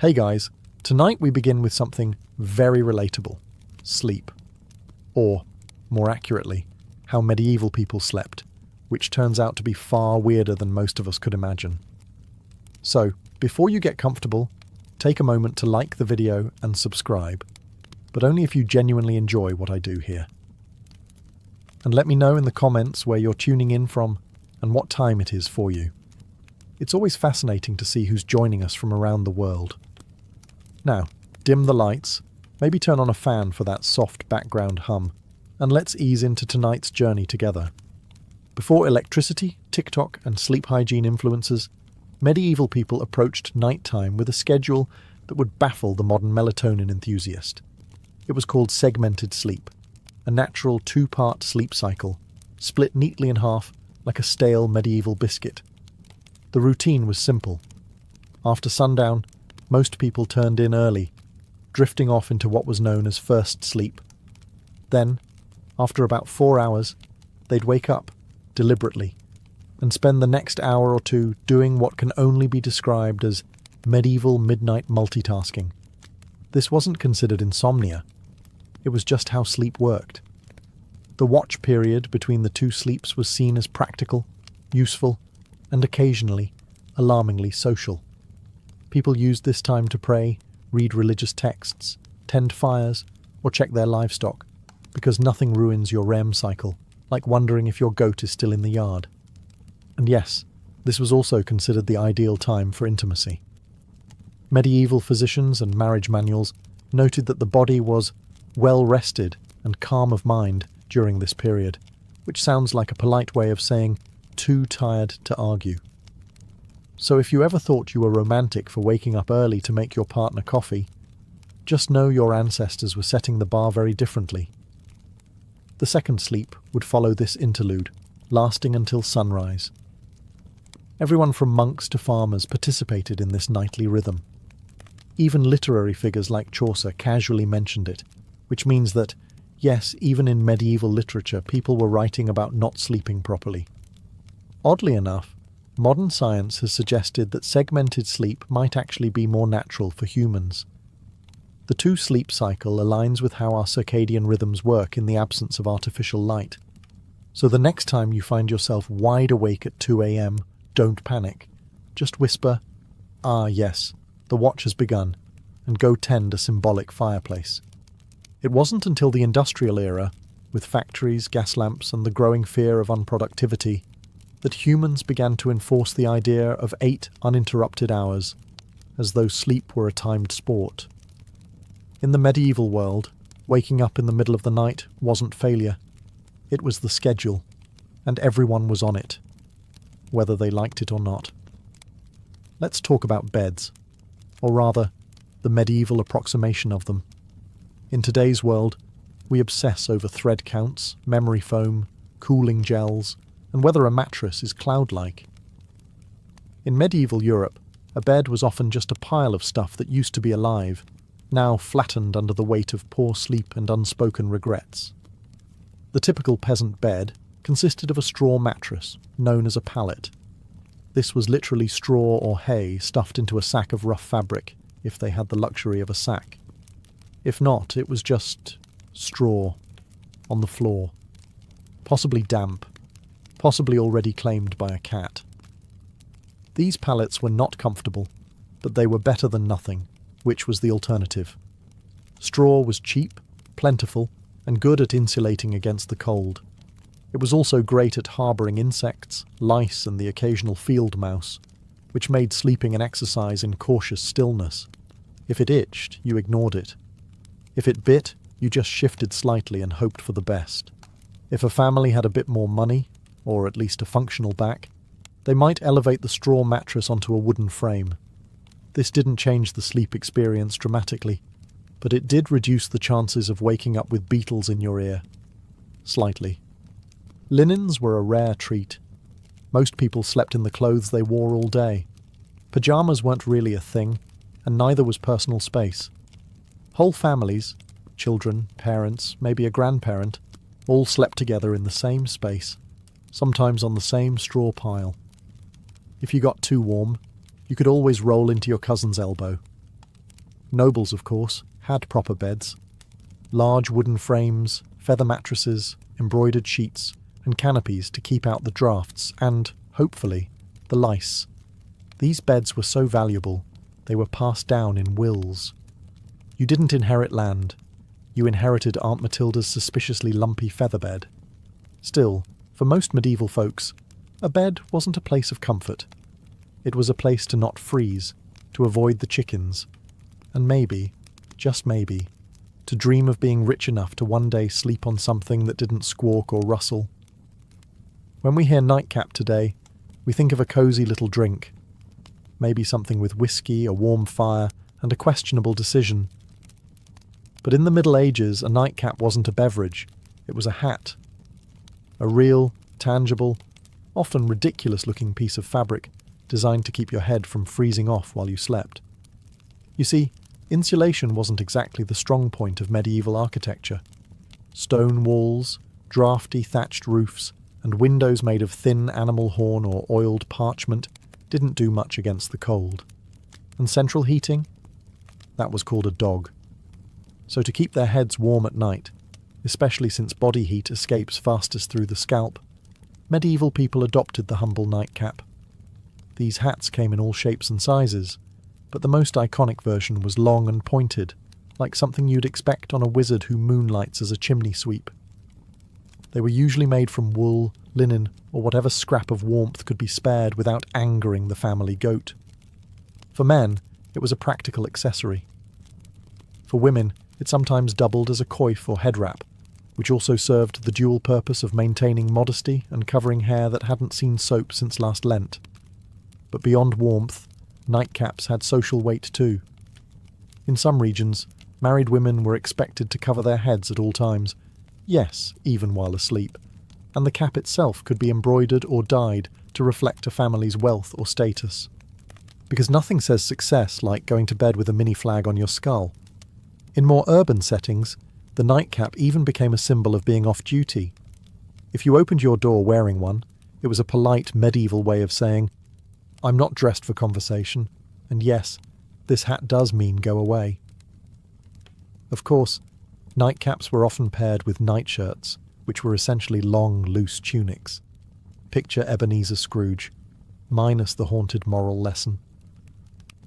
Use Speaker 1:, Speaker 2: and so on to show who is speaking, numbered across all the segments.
Speaker 1: Hey guys, tonight we begin with something very relatable: sleep. Or, more accurately, how medieval people slept, which turns out to be far weirder than most of us could imagine. So, before you get comfortable, take a moment to like the video and subscribe, but only if you genuinely enjoy what I do here. And let me know in the comments where you're tuning in from and what time it is for you. It's always fascinating to see who's joining us from around the world. Now, dim the lights, maybe turn on a fan for that soft background hum, and let's ease into tonight's journey together. Before electricity, TikTok, and sleep hygiene influences, medieval people approached nighttime with a schedule that would baffle the modern melatonin enthusiast. It was called segmented sleep, a natural two-part sleep cycle, split neatly in half like a stale medieval biscuit. The routine was simple. After sundown, most people turned in early, drifting off into what was known as first sleep. Then, after about 4 hours, they'd wake up, deliberately, and spend the next hour or two doing what can only be described as medieval midnight multitasking. This wasn't considered insomnia. It was just how sleep worked. The watch period between the two sleeps was seen as practical, useful, and occasionally, alarmingly social. People used this time to pray, read religious texts, tend fires, or check their livestock, because nothing ruins your REM cycle, like wondering if your goat is still in the yard. And yes, this was also considered the ideal time for intimacy. Medieval physicians and marriage manuals noted that the body was well rested and calm of mind during this period, which sounds like a polite way of saying too tired to argue. So if you ever thought you were romantic for waking up early to make your partner coffee, just know your ancestors were setting the bar very differently. The second sleep would follow this interlude, lasting until sunrise. Everyone from monks to farmers participated in this nightly rhythm. Even literary figures like Chaucer casually mentioned it, which means that, yes, even in medieval literature, people were writing about not sleeping properly. Oddly enough, modern science has suggested that segmented sleep might actually be more natural for humans. The two-sleep cycle aligns with how our circadian rhythms work in the absence of artificial light. So the next time you find yourself wide awake at 2 a.m., don't panic. Just whisper, "Ah, yes, the watch has begun," and go tend a symbolic fireplace. It wasn't until the industrial era, with factories, gas lamps, and the growing fear of unproductivity, that humans began to enforce the idea of 8 uninterrupted hours, as though sleep were a timed sport. In the medieval world, waking up in the middle of the night wasn't failure. It was the schedule, and everyone was on it, whether they liked it or not. Let's talk about beds, or rather, the medieval approximation of them. In today's world, we obsess over thread counts, memory foam, cooling gels, and whether a mattress is cloud-like. In medieval Europe, a bed was often just a pile of stuff that used to be alive, now flattened under the weight of poor sleep and unspoken regrets. The typical peasant bed consisted of a straw mattress, known as a pallet. This was literally straw or hay stuffed into a sack of rough fabric, if they had the luxury of a sack. If not, it was just straw on the floor, possibly damp, possibly already claimed by a cat. These pallets were not comfortable, but they were better than nothing, which was the alternative. Straw was cheap, plentiful, and good at insulating against the cold. It was also great at harbouring insects, lice, and the occasional field mouse, which made sleeping an exercise in cautious stillness. If it itched, you ignored it. If it bit, you just shifted slightly and hoped for the best. If a family had a bit more money, or at least a functional back, they might elevate the straw mattress onto a wooden frame. This didn't change the sleep experience dramatically, but it did reduce the chances of waking up with beetles in your ear. Slightly. Linens were a rare treat. Most people slept in the clothes they wore all day. Pyjamas weren't really a thing, and neither was personal space. Whole families, children, parents, maybe a grandparent, all slept together in the same space, sometimes on the same straw pile. If you got too warm, you could always roll into your cousin's elbow. Nobles, of course, had proper beds. Large wooden frames, feather mattresses, embroidered sheets, and canopies to keep out the drafts and, hopefully, the lice. These beds were so valuable, they were passed down in wills. You didn't inherit land. You inherited Aunt Matilda's suspiciously lumpy feather bed. Still, for most medieval folks, a bed wasn't a place of comfort. It was a place to not freeze, to avoid the chickens, and maybe, just maybe, to dream of being rich enough to one day sleep on something that didn't squawk or rustle. When we hear nightcap today, we think of a cosy little drink. Maybe something with whiskey, a warm fire, and a questionable decision. But in the Middle Ages, a nightcap wasn't a beverage, it was a hat. A real, tangible, often ridiculous-looking piece of fabric designed to keep your head from freezing off while you slept. You see, insulation wasn't exactly the strong point of medieval architecture. Stone walls, draughty thatched roofs, and windows made of thin animal horn or oiled parchment didn't do much against the cold. And central heating? That was called a dog. So to keep their heads warm at night, especially since body heat escapes fastest through the scalp, medieval people adopted the humble nightcap. These hats came in all shapes and sizes, but the most iconic version was long and pointed, like something you'd expect on a wizard who moonlights as a chimney sweep. They were usually made from wool, linen, or whatever scrap of warmth could be spared without angering the family goat. For men, it was a practical accessory. For women, it sometimes doubled as a coif or head wrap, which also served the dual purpose of maintaining modesty and covering hair that hadn't seen soap since last Lent. But beyond warmth, nightcaps had social weight too. In some regions, married women were expected to cover their heads at all times, yes, even while asleep, and the cap itself could be embroidered or dyed to reflect a family's wealth or status. Because nothing says success like going to bed with a mini flag on your skull. In more urban settings, the nightcap even became a symbol of being off-duty. If you opened your door wearing one, it was a polite medieval way of saying, "I'm not dressed for conversation, and yes, this hat does mean go away." Of course, nightcaps were often paired with nightshirts, which were essentially long, loose tunics. Picture Ebenezer Scrooge, minus the haunted moral lesson.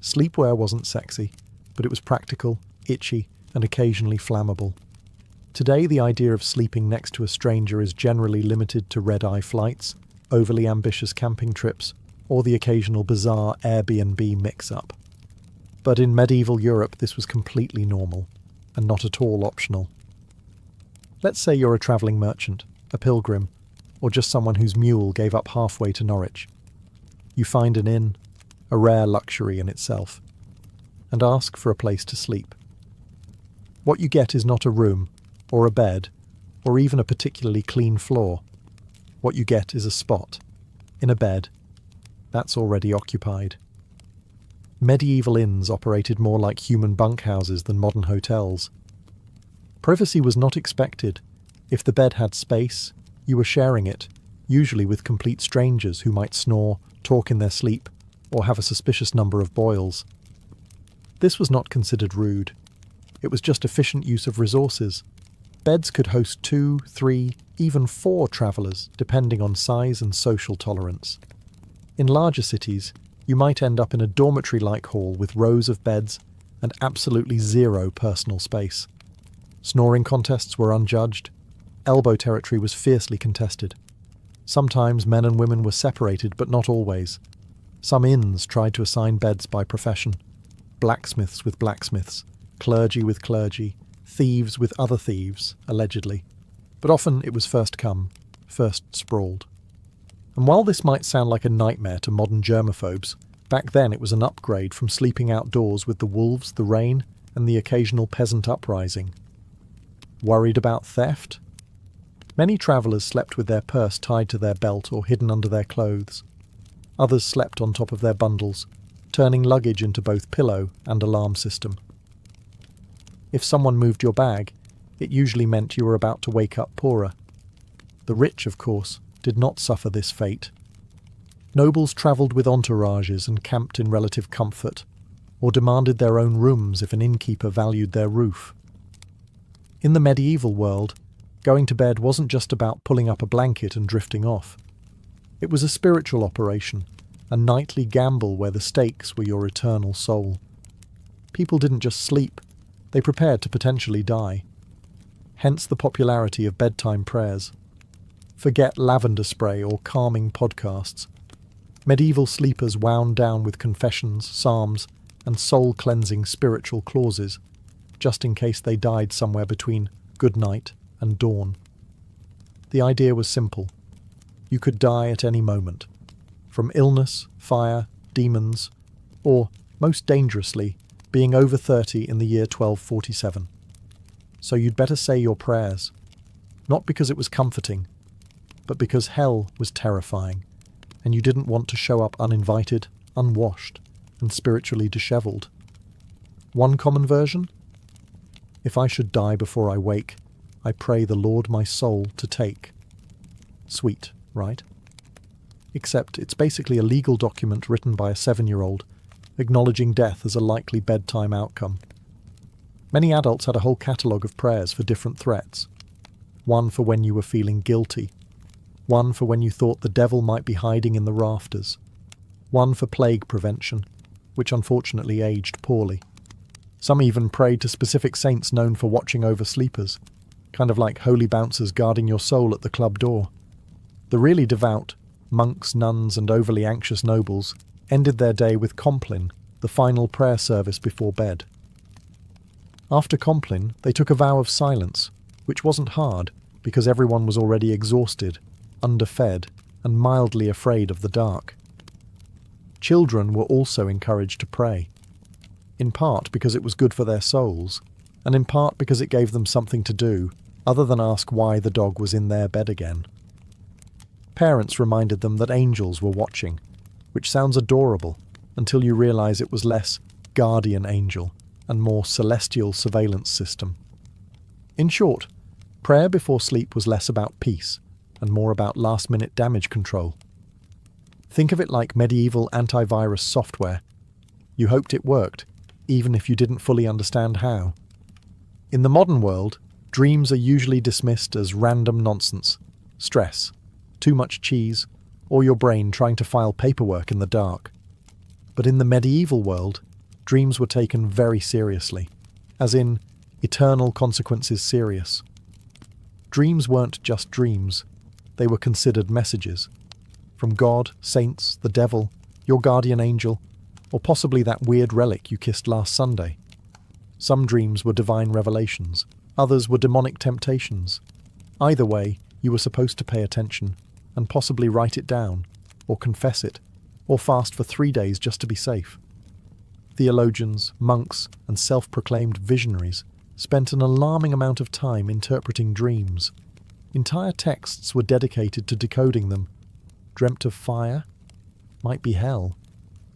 Speaker 1: Sleepwear wasn't sexy, but it was practical, itchy, and occasionally flammable. Today, the idea of sleeping next to a stranger is generally limited to red-eye flights, overly ambitious camping trips, or the occasional bizarre Airbnb mix-up. But in medieval Europe, this was completely normal, and not at all optional. Let's say you're a travelling merchant, a pilgrim, or just someone whose mule gave up halfway to Norwich. You find an inn, a rare luxury in itself, and ask for a place to sleep. What you get is not a room, or a bed, or even a particularly clean floor. What you get is a spot, in a bed, that's already occupied. Medieval inns operated more like human bunkhouses than modern hotels. Privacy was not expected. If the bed had space, you were sharing it, usually with complete strangers who might snore, talk in their sleep, or have a suspicious number of boils. This was not considered rude. It was just efficient use of resources. Beds could host 2, 3, even 4 travellers, depending on size and social tolerance. In larger cities, you might end up in a dormitory-like hall with rows of beds and absolutely zero personal space. Snoring contests were unjudged. Elbow territory was fiercely contested. Sometimes men and women were separated, but not always. Some inns tried to assign beds by profession. Blacksmiths with blacksmiths, clergy with clergy, thieves with other thieves, allegedly. But often it was first come, first sprawled. And while this might sound like a nightmare to modern germaphobes, back then it was an upgrade from sleeping outdoors with the wolves, the rain, and the occasional peasant uprising. Worried about theft? Many travellers slept with their purse tied to their belt or hidden under their clothes. Others slept on top of their bundles, turning luggage into both pillow and alarm system. If someone moved your bag, it usually meant you were about to wake up poorer. The rich, of course, did not suffer this fate. Nobles travelled with entourages and camped in relative comfort. or demanded their own rooms if an innkeeper valued their roof. In the medieval world, going to bed wasn't just about pulling up a blanket and drifting off. It was a spiritual operation, a nightly gamble where the stakes were your eternal soul. People didn't just sleep, they prepared to potentially die. Hence the popularity of bedtime prayers. Forget lavender spray or calming podcasts. Medieval sleepers wound down with confessions, psalms, and soul-cleansing spiritual clauses, just in case they died somewhere between good night and dawn. The idea was simple. You could die at any moment, from illness, fire, demons, or, most dangerously, being over 30 in the year 1247. So you'd better say your prayers, not because it was comforting, but because hell was terrifying, and you didn't want to show up uninvited, unwashed, and spiritually dishevelled. One common version? If I should die before I wake, I pray the Lord my soul to take. Sweet, right? Except it's basically a legal document written by a 7-year-old, acknowledging death as a likely bedtime outcome. Many adults had a whole catalogue of prayers for different threats. One for when you were feeling guilty. One for when you thought the devil might be hiding in the rafters. One for plague prevention, which unfortunately aged poorly. Some even prayed to specific saints known for watching over sleepers, kind of like holy bouncers guarding your soul at the club door. The really devout, monks, nuns, and overly anxious nobles ended their day with Compline, the final prayer service before bed. After Compline, they took a vow of silence, which wasn't hard because everyone was already exhausted, underfed, and mildly afraid of the dark. Children were also encouraged to pray, in part because it was good for their souls, and in part because it gave them something to do other than ask why the dog was in their bed again. Parents reminded them that angels were watching, which sounds adorable until you realize it was less guardian angel and more celestial surveillance system. In short, prayer before sleep was less about peace and more about last-minute damage control. Think of it like medieval antivirus software. You hoped it worked, even if you didn't fully understand how. In the modern world, dreams are usually dismissed as random nonsense, stress, too much cheese, or your brain trying to file paperwork in the dark. But in the medieval world, dreams were taken very seriously, as in eternal consequences serious. Dreams weren't just dreams, they were considered messages. From God, saints, the devil, your guardian angel, or possibly that weird relic you kissed last Sunday. Some dreams were divine revelations, others were demonic temptations. Either way, you were supposed to pay attention, and possibly write it down, or confess it, or fast for 3 days just to be safe. Theologians, monks, and self-proclaimed visionaries spent an alarming amount of time interpreting dreams. Entire texts were dedicated to decoding them. Dreamt of fire? Might be hell.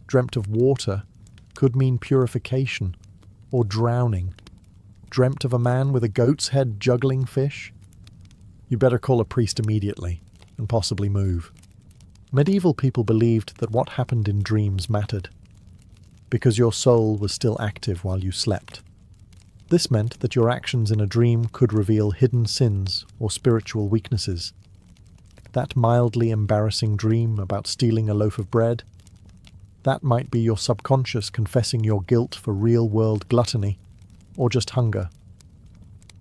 Speaker 1: Dreamt of water? Could mean purification, or drowning. Dreamt of a man with a goat's head juggling fish? You better call a priest immediately, and possibly move. Medieval people believed that what happened in dreams mattered, because your soul was still active while you slept. This meant that your actions in a dream could reveal hidden sins or spiritual weaknesses. That mildly embarrassing dream about stealing a loaf of bread, that might be your subconscious confessing your guilt for real-world gluttony, or just hunger.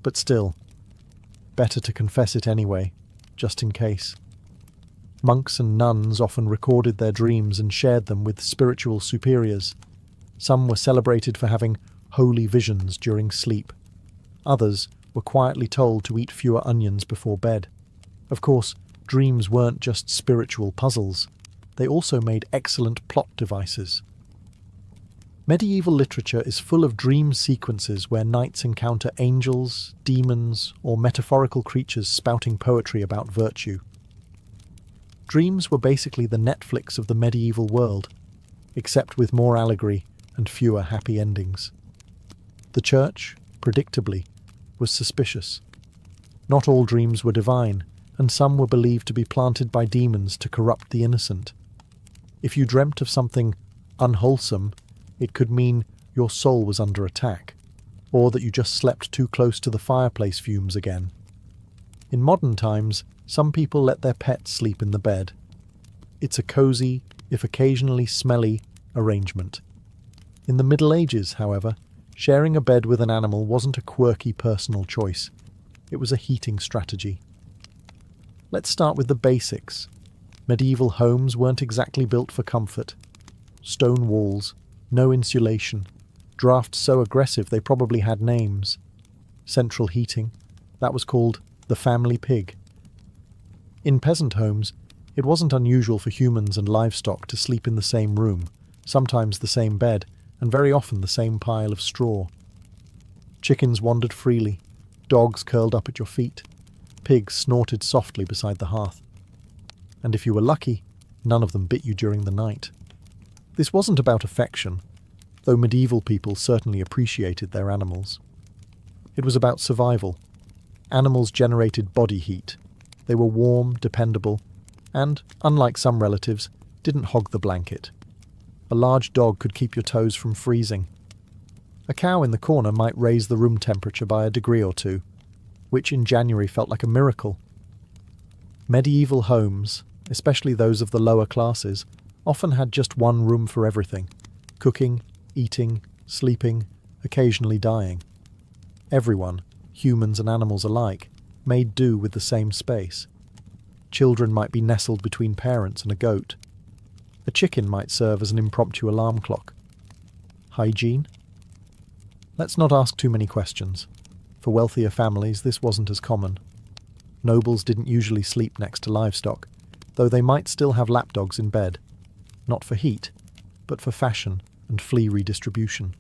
Speaker 1: But still, better to confess it anyway, just in case. Monks and nuns often recorded their dreams and shared them with spiritual superiors. Some were celebrated for having holy visions during sleep. Others were quietly told to eat fewer onions before bed. Of course, dreams weren't just spiritual puzzles. They also made excellent plot devices. Medieval literature is full of dream sequences where knights encounter angels, demons, or metaphorical creatures spouting poetry about virtue. Dreams were basically the Netflix of the medieval world, except with more allegory and fewer happy endings. The church, predictably, was suspicious. Not all dreams were divine, and some were believed to be planted by demons to corrupt the innocent. If you dreamt of something unwholesome, It could mean your soul was under attack, or that you just slept too close to the fireplace fumes again. In modern times, some people let their pets sleep in the bed. It's a cozy, if occasionally smelly, arrangement. In the Middle Ages, however, sharing a bed with an animal wasn't a quirky personal choice. It was a heating strategy. Let's start with the basics. Medieval homes weren't exactly built for comfort. Stone walls, no insulation, drafts so aggressive they probably had names. Central heating, that was called the family pig. In peasant homes, it wasn't unusual for humans and livestock to sleep in the same room, sometimes the same bed, and very often the same pile of straw. Chickens wandered freely, dogs curled up at your feet, pigs snorted softly beside the hearth. And if you were lucky, none of them bit you during the night. This wasn't about affection, though medieval people certainly appreciated their animals. It was about survival. Animals generated body heat. They were warm, dependable, and, unlike some relatives, didn't hog the blanket. A large dog could keep your toes from freezing. A cow in the corner might raise the room temperature by a degree or two, which in January felt like a miracle. Medieval homes, especially those of the lower classes, often had just one room for everything: cooking, eating, sleeping, occasionally dying. Everyone, humans and animals alike, made do with the same space. Children might be nestled between parents and a goat. A chicken might serve as an impromptu alarm clock. Hygiene? Let's not ask too many questions. For wealthier families, this wasn't as common. Nobles didn't usually sleep next to livestock, though they might still have lapdogs in bed. Not for heat, but for fashion and flea redistribution.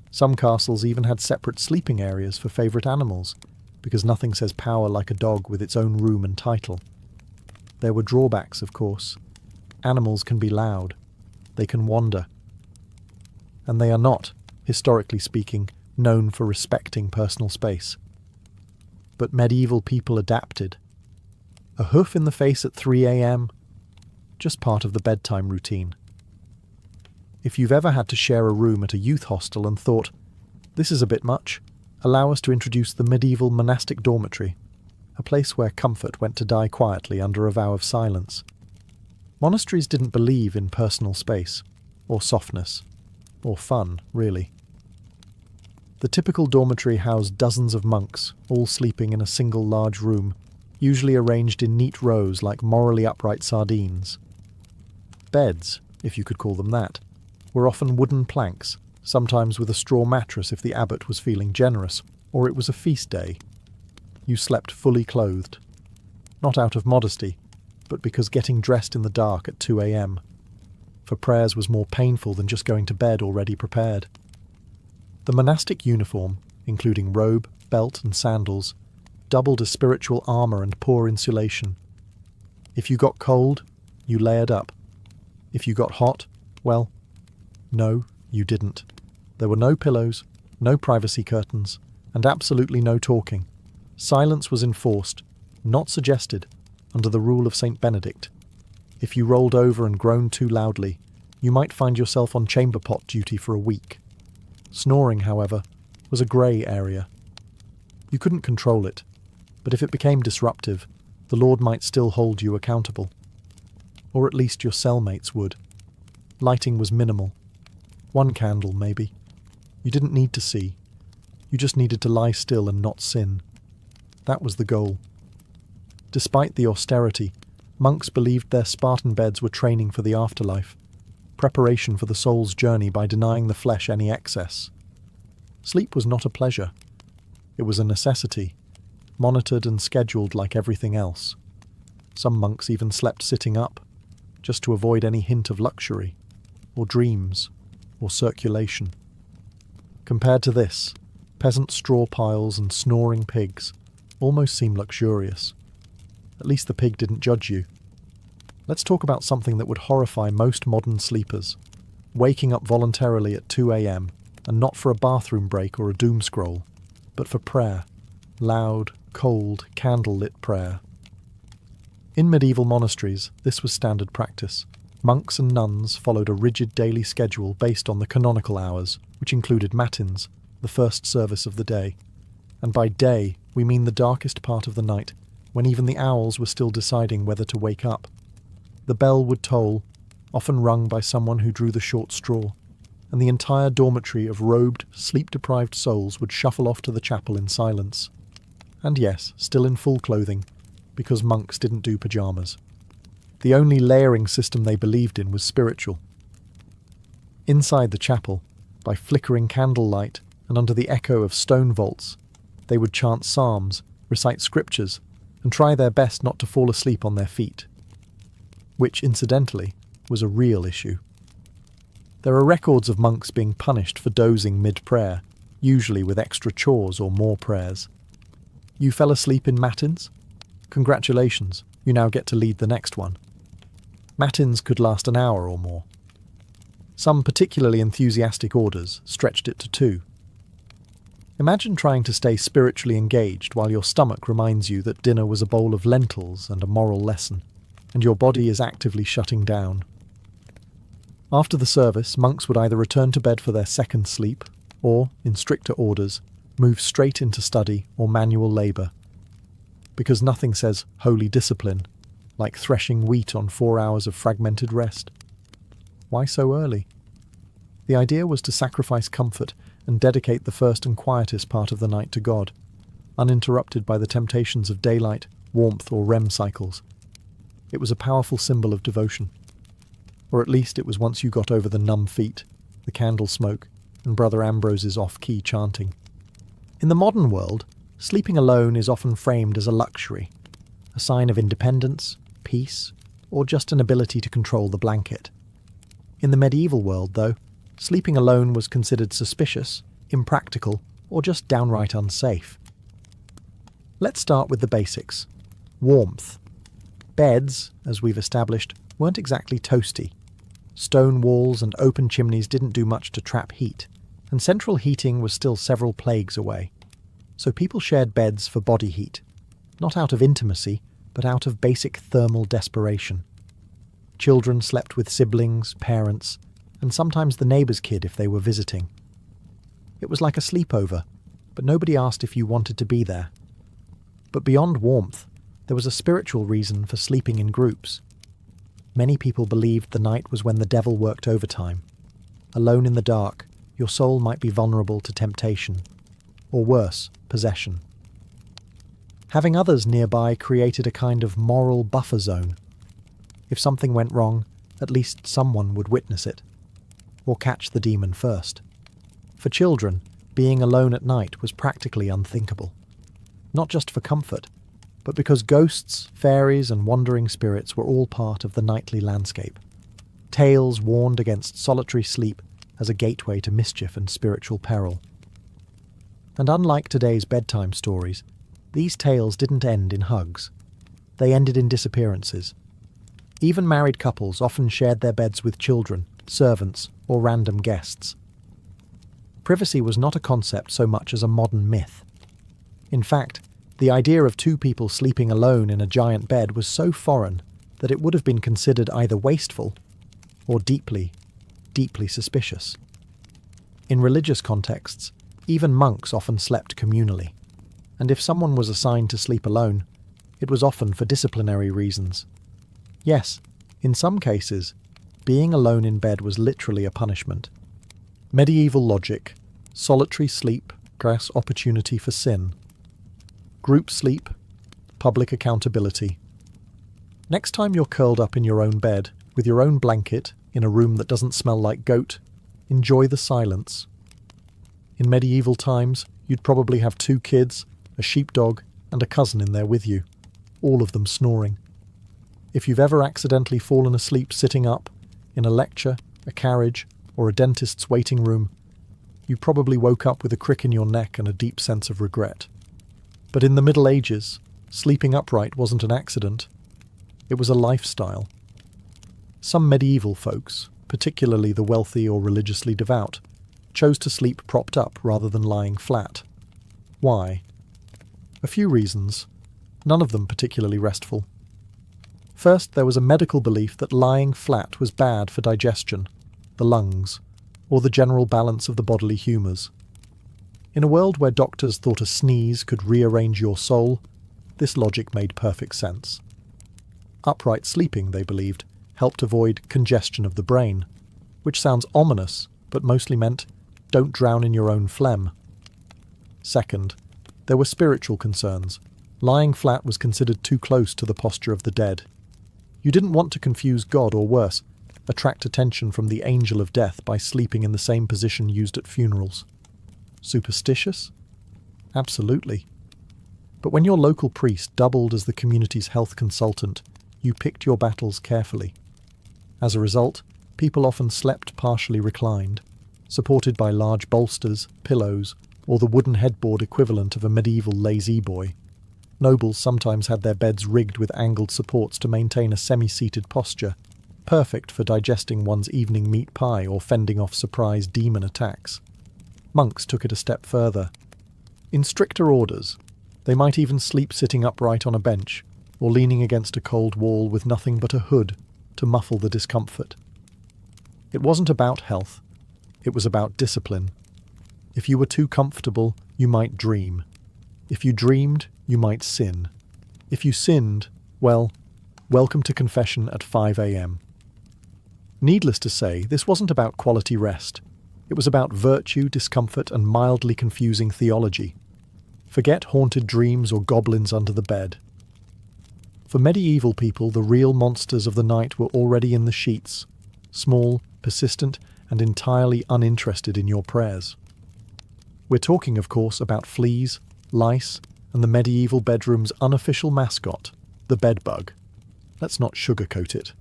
Speaker 1: Some castles even had separate sleeping areas for favourite animals, because nothing says power like a dog with its own room and title. There were drawbacks, of course. Animals can be loud. They can wander. And they are not, historically speaking, known for respecting personal space. But medieval people adapted. A hoof in the face at 3 a.m? Just part of the bedtime routine. If you've ever had to share a room at a youth hostel and thought, this is a bit much, allow us to introduce the medieval monastic dormitory, a place where comfort went to die quietly under a vow of silence. Monasteries didn't believe in personal space, or softness, or fun, really. The typical dormitory housed dozens of monks, all sleeping in a single large room, usually arranged in neat rows like morally upright sardines. Beds, if you could call them that, were often wooden planks, sometimes with a straw mattress if the abbot was feeling generous, or it was a feast day. You slept fully clothed. Not out of modesty, but because getting dressed in the dark at 2 a.m. for prayers was more painful than just going to bed already prepared. The monastic uniform, including robe, belt and sandals, doubled as spiritual armour and poor insulation. If you got cold, you layered up. If you got hot, well, no, you didn't. There were no pillows, no privacy curtains, and absolutely no talking. Silence was enforced, not suggested, under the rule of St. Benedict. If you rolled over and groaned too loudly, you might find yourself on chamber pot duty for a week. Snoring, however, was a grey area. You couldn't control it, but if it became disruptive, the Lord might still hold you accountable. Or at least your cellmates would. Lighting was minimal. 1 candle, maybe. You didn't need to see. You just needed to lie still and not sin. That was the goal. Despite the austerity, monks believed their Spartan beds were training for the afterlife, preparation for the soul's journey by denying the flesh any excess. Sleep was not a pleasure. It was a necessity, monitored and scheduled like everything else. Some monks even slept sitting up, just to avoid any hint of luxury, or dreams, or circulation. Compared to this, peasant straw piles and snoring pigs almost seem luxurious. At least the pig didn't judge you. Let's talk about something that would horrify most modern sleepers: waking up voluntarily at 2 a.m, and not for a bathroom break or a doom scroll, but for prayer. Loud, cold, candle-lit prayer. In medieval monasteries, this was standard practice. Monks and nuns followed a rigid daily schedule based on the canonical hours, which included matins, the first service of the day. And by day, we mean the darkest part of the night, when even the owls were still deciding whether to wake up. The bell would toll, often rung by someone who drew the short straw, and the entire dormitory of robed, sleep-deprived souls would shuffle off to the chapel in silence. And yes, still in full clothing, because monks didn't do pyjamas. The only layering system they believed in was spiritual. Inside the chapel, by flickering candlelight and under the echo of stone vaults, they would chant psalms, recite scriptures, and try their best not to fall asleep on their feet. Which, incidentally, was a real issue. There are records of monks being punished for dozing mid-prayer, usually with extra chores or more prayers. You fell asleep in matins? Congratulations, you now get to lead the next one. Matins could last an hour or more. Some particularly enthusiastic orders stretched it to 2. Imagine trying to stay spiritually engaged while your stomach reminds you that dinner was a bowl of lentils and a moral lesson, and your body is actively shutting down. After the service, monks would either return to bed for their second sleep, or, in stricter orders, move straight into study or manual labour. Because nothing says holy discipline like threshing wheat on 4 hours of fragmented rest. Why so early? The idea was to sacrifice comfort and dedicate the first and quietest part of the night to God, uninterrupted by the temptations of daylight, warmth, or REM cycles. It was a powerful symbol of devotion. Or at least it was once you got over the numb feet, the candle smoke, and Brother Ambrose's off-key chanting. In the modern world, sleeping alone is often framed as a luxury, a sign of independence, peace, or just an ability to control the blanket. In the medieval world, though, sleeping alone was considered suspicious, impractical, or just downright unsafe. Let's start with the basics. Warmth. Beds, as we've established, weren't exactly toasty. Stone walls and open chimneys didn't do much to trap heat, and central heating was still several plagues away. So people shared beds for body heat, not out of intimacy, but out of basic thermal desperation. Children slept with siblings, parents, and sometimes the neighbour's kid if they were visiting. It was like a sleepover, but nobody asked if you wanted to be there. But beyond warmth, there was a spiritual reason for sleeping in groups. Many people believed the night was when the devil worked overtime. Alone in the dark, your soul might be vulnerable to temptation, or worse, possession. Having others nearby created a kind of moral buffer zone. If something went wrong, at least someone would witness it, or catch the demon first. For children, being alone at night was practically unthinkable. Not just for comfort, but because ghosts, fairies, and wandering spirits were all part of the nightly landscape. Tales warned against solitary sleep as a gateway to mischief and spiritual peril. And unlike today's bedtime stories, these tales didn't end in hugs. They ended in disappearances. Even married couples often shared their beds with children, servants, or random guests. Privacy was not a concept so much as a modern myth. In fact, the idea of 2 people sleeping alone in a giant bed was so foreign that it would have been considered either wasteful or deeply, deeply suspicious. In religious contexts, even monks often slept communally, and if someone was assigned to sleep alone, it was often for disciplinary reasons. Yes, in some cases, being alone in bed was literally a punishment. Medieval logic, solitary sleep, grass opportunity for sin. Group sleep, public accountability. Next time you're curled up in your own bed, with your own blanket, in a room that doesn't smell like goat, enjoy the silence. In medieval times, you'd probably have 2 kids, a sheepdog, and a cousin in there with you, all of them snoring. If you've ever accidentally fallen asleep sitting up, in a lecture, a carriage, or a dentist's waiting room, you probably woke up with a crick in your neck and a deep sense of regret. But in the Middle Ages, sleeping upright wasn't an accident. It was a lifestyle. Some medieval folks, particularly the wealthy or religiously devout, chose to sleep propped up rather than lying flat. Why? A few reasons, none of them particularly restful. First, there was a medical belief that lying flat was bad for digestion, the lungs, or the general balance of the bodily humours. In a world where doctors thought a sneeze could rearrange your soul, this logic made perfect sense. Upright sleeping, they believed, helped avoid congestion of the brain, which sounds ominous, but mostly meant don't drown in your own phlegm. Second, there were spiritual concerns. Lying flat was considered too close to the posture of the dead. You didn't want to confuse God, or worse, attract attention from the angel of death by sleeping in the same position used at funerals. Superstitious? Absolutely. But when your local priest doubled as the community's health consultant, you picked your battles carefully. As a result, people often slept partially reclined, supported by large bolsters, pillows, or the wooden headboard equivalent of a medieval lazy-boy. Nobles sometimes had their beds rigged with angled supports to maintain a semi-seated posture, perfect for digesting one's evening meat pie or fending off surprise demon attacks. Monks took it a step further. In stricter orders, they might even sleep sitting upright on a bench, or leaning against a cold wall with nothing but a hood to muffle the discomfort. It wasn't about health, it was about discipline. If you were too comfortable, you might dream. If you dreamed, you might sin. If you sinned, well, welcome to confession at 5 a.m. Needless to say, this wasn't about quality rest. It was about virtue, discomfort, and mildly confusing theology. Forget haunted dreams or goblins under the bed. For medieval people, the real monsters of the night were already in the sheets, small, persistent, and entirely uninterested in your prayers. We're talking, of course, about fleas, lice, and the medieval bedroom's unofficial mascot, the bedbug. Let's not sugarcoat it.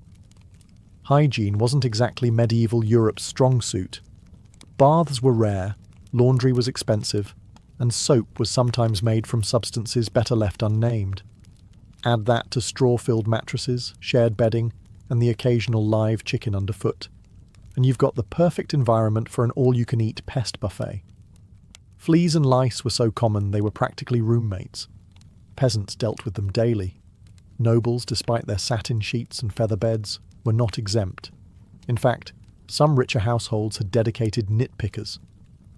Speaker 1: Hygiene wasn't exactly medieval Europe's strong suit. Baths were rare, laundry was expensive, and soap was sometimes made from substances better left unnamed. Add that to straw-filled mattresses, shared bedding, and the occasional live chicken underfoot, and you've got the perfect environment for an all-you-can-eat pest buffet. Fleas and lice were so common they were practically roommates. Peasants dealt with them daily. Nobles, despite their satin sheets and feather beds, were not exempt. In fact, some richer households had dedicated nitpickers,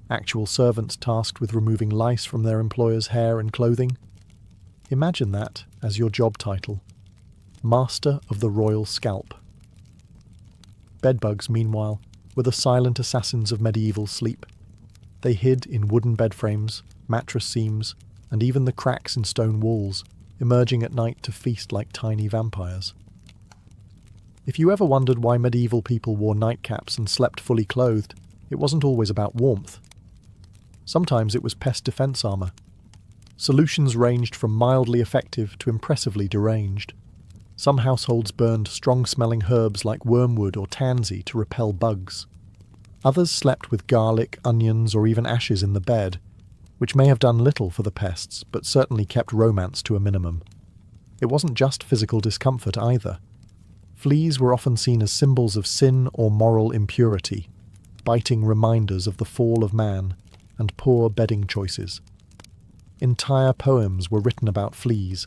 Speaker 1: actual servants tasked with removing lice from their employers' hair and clothing. Imagine that as your job title. Master of the Royal Scalp. Bedbugs, meanwhile, were the silent assassins of medieval sleep. They hid in wooden bed frames, mattress seams, and even the cracks in stone walls, emerging at night to feast like tiny vampires. If you ever wondered why medieval people wore nightcaps and slept fully clothed, it wasn't always about warmth. Sometimes it was pest defense armor. Solutions ranged from mildly effective to impressively deranged. Some households burned strong-smelling herbs like wormwood or tansy to repel bugs. Others slept with garlic, onions, or even ashes in the bed, which may have done little for the pests, but certainly kept romance to a minimum. It wasn't just physical discomfort either. Fleas were often seen as symbols of sin or moral impurity, biting reminders of the fall of man and poor bedding choices. Entire poems were written about fleas,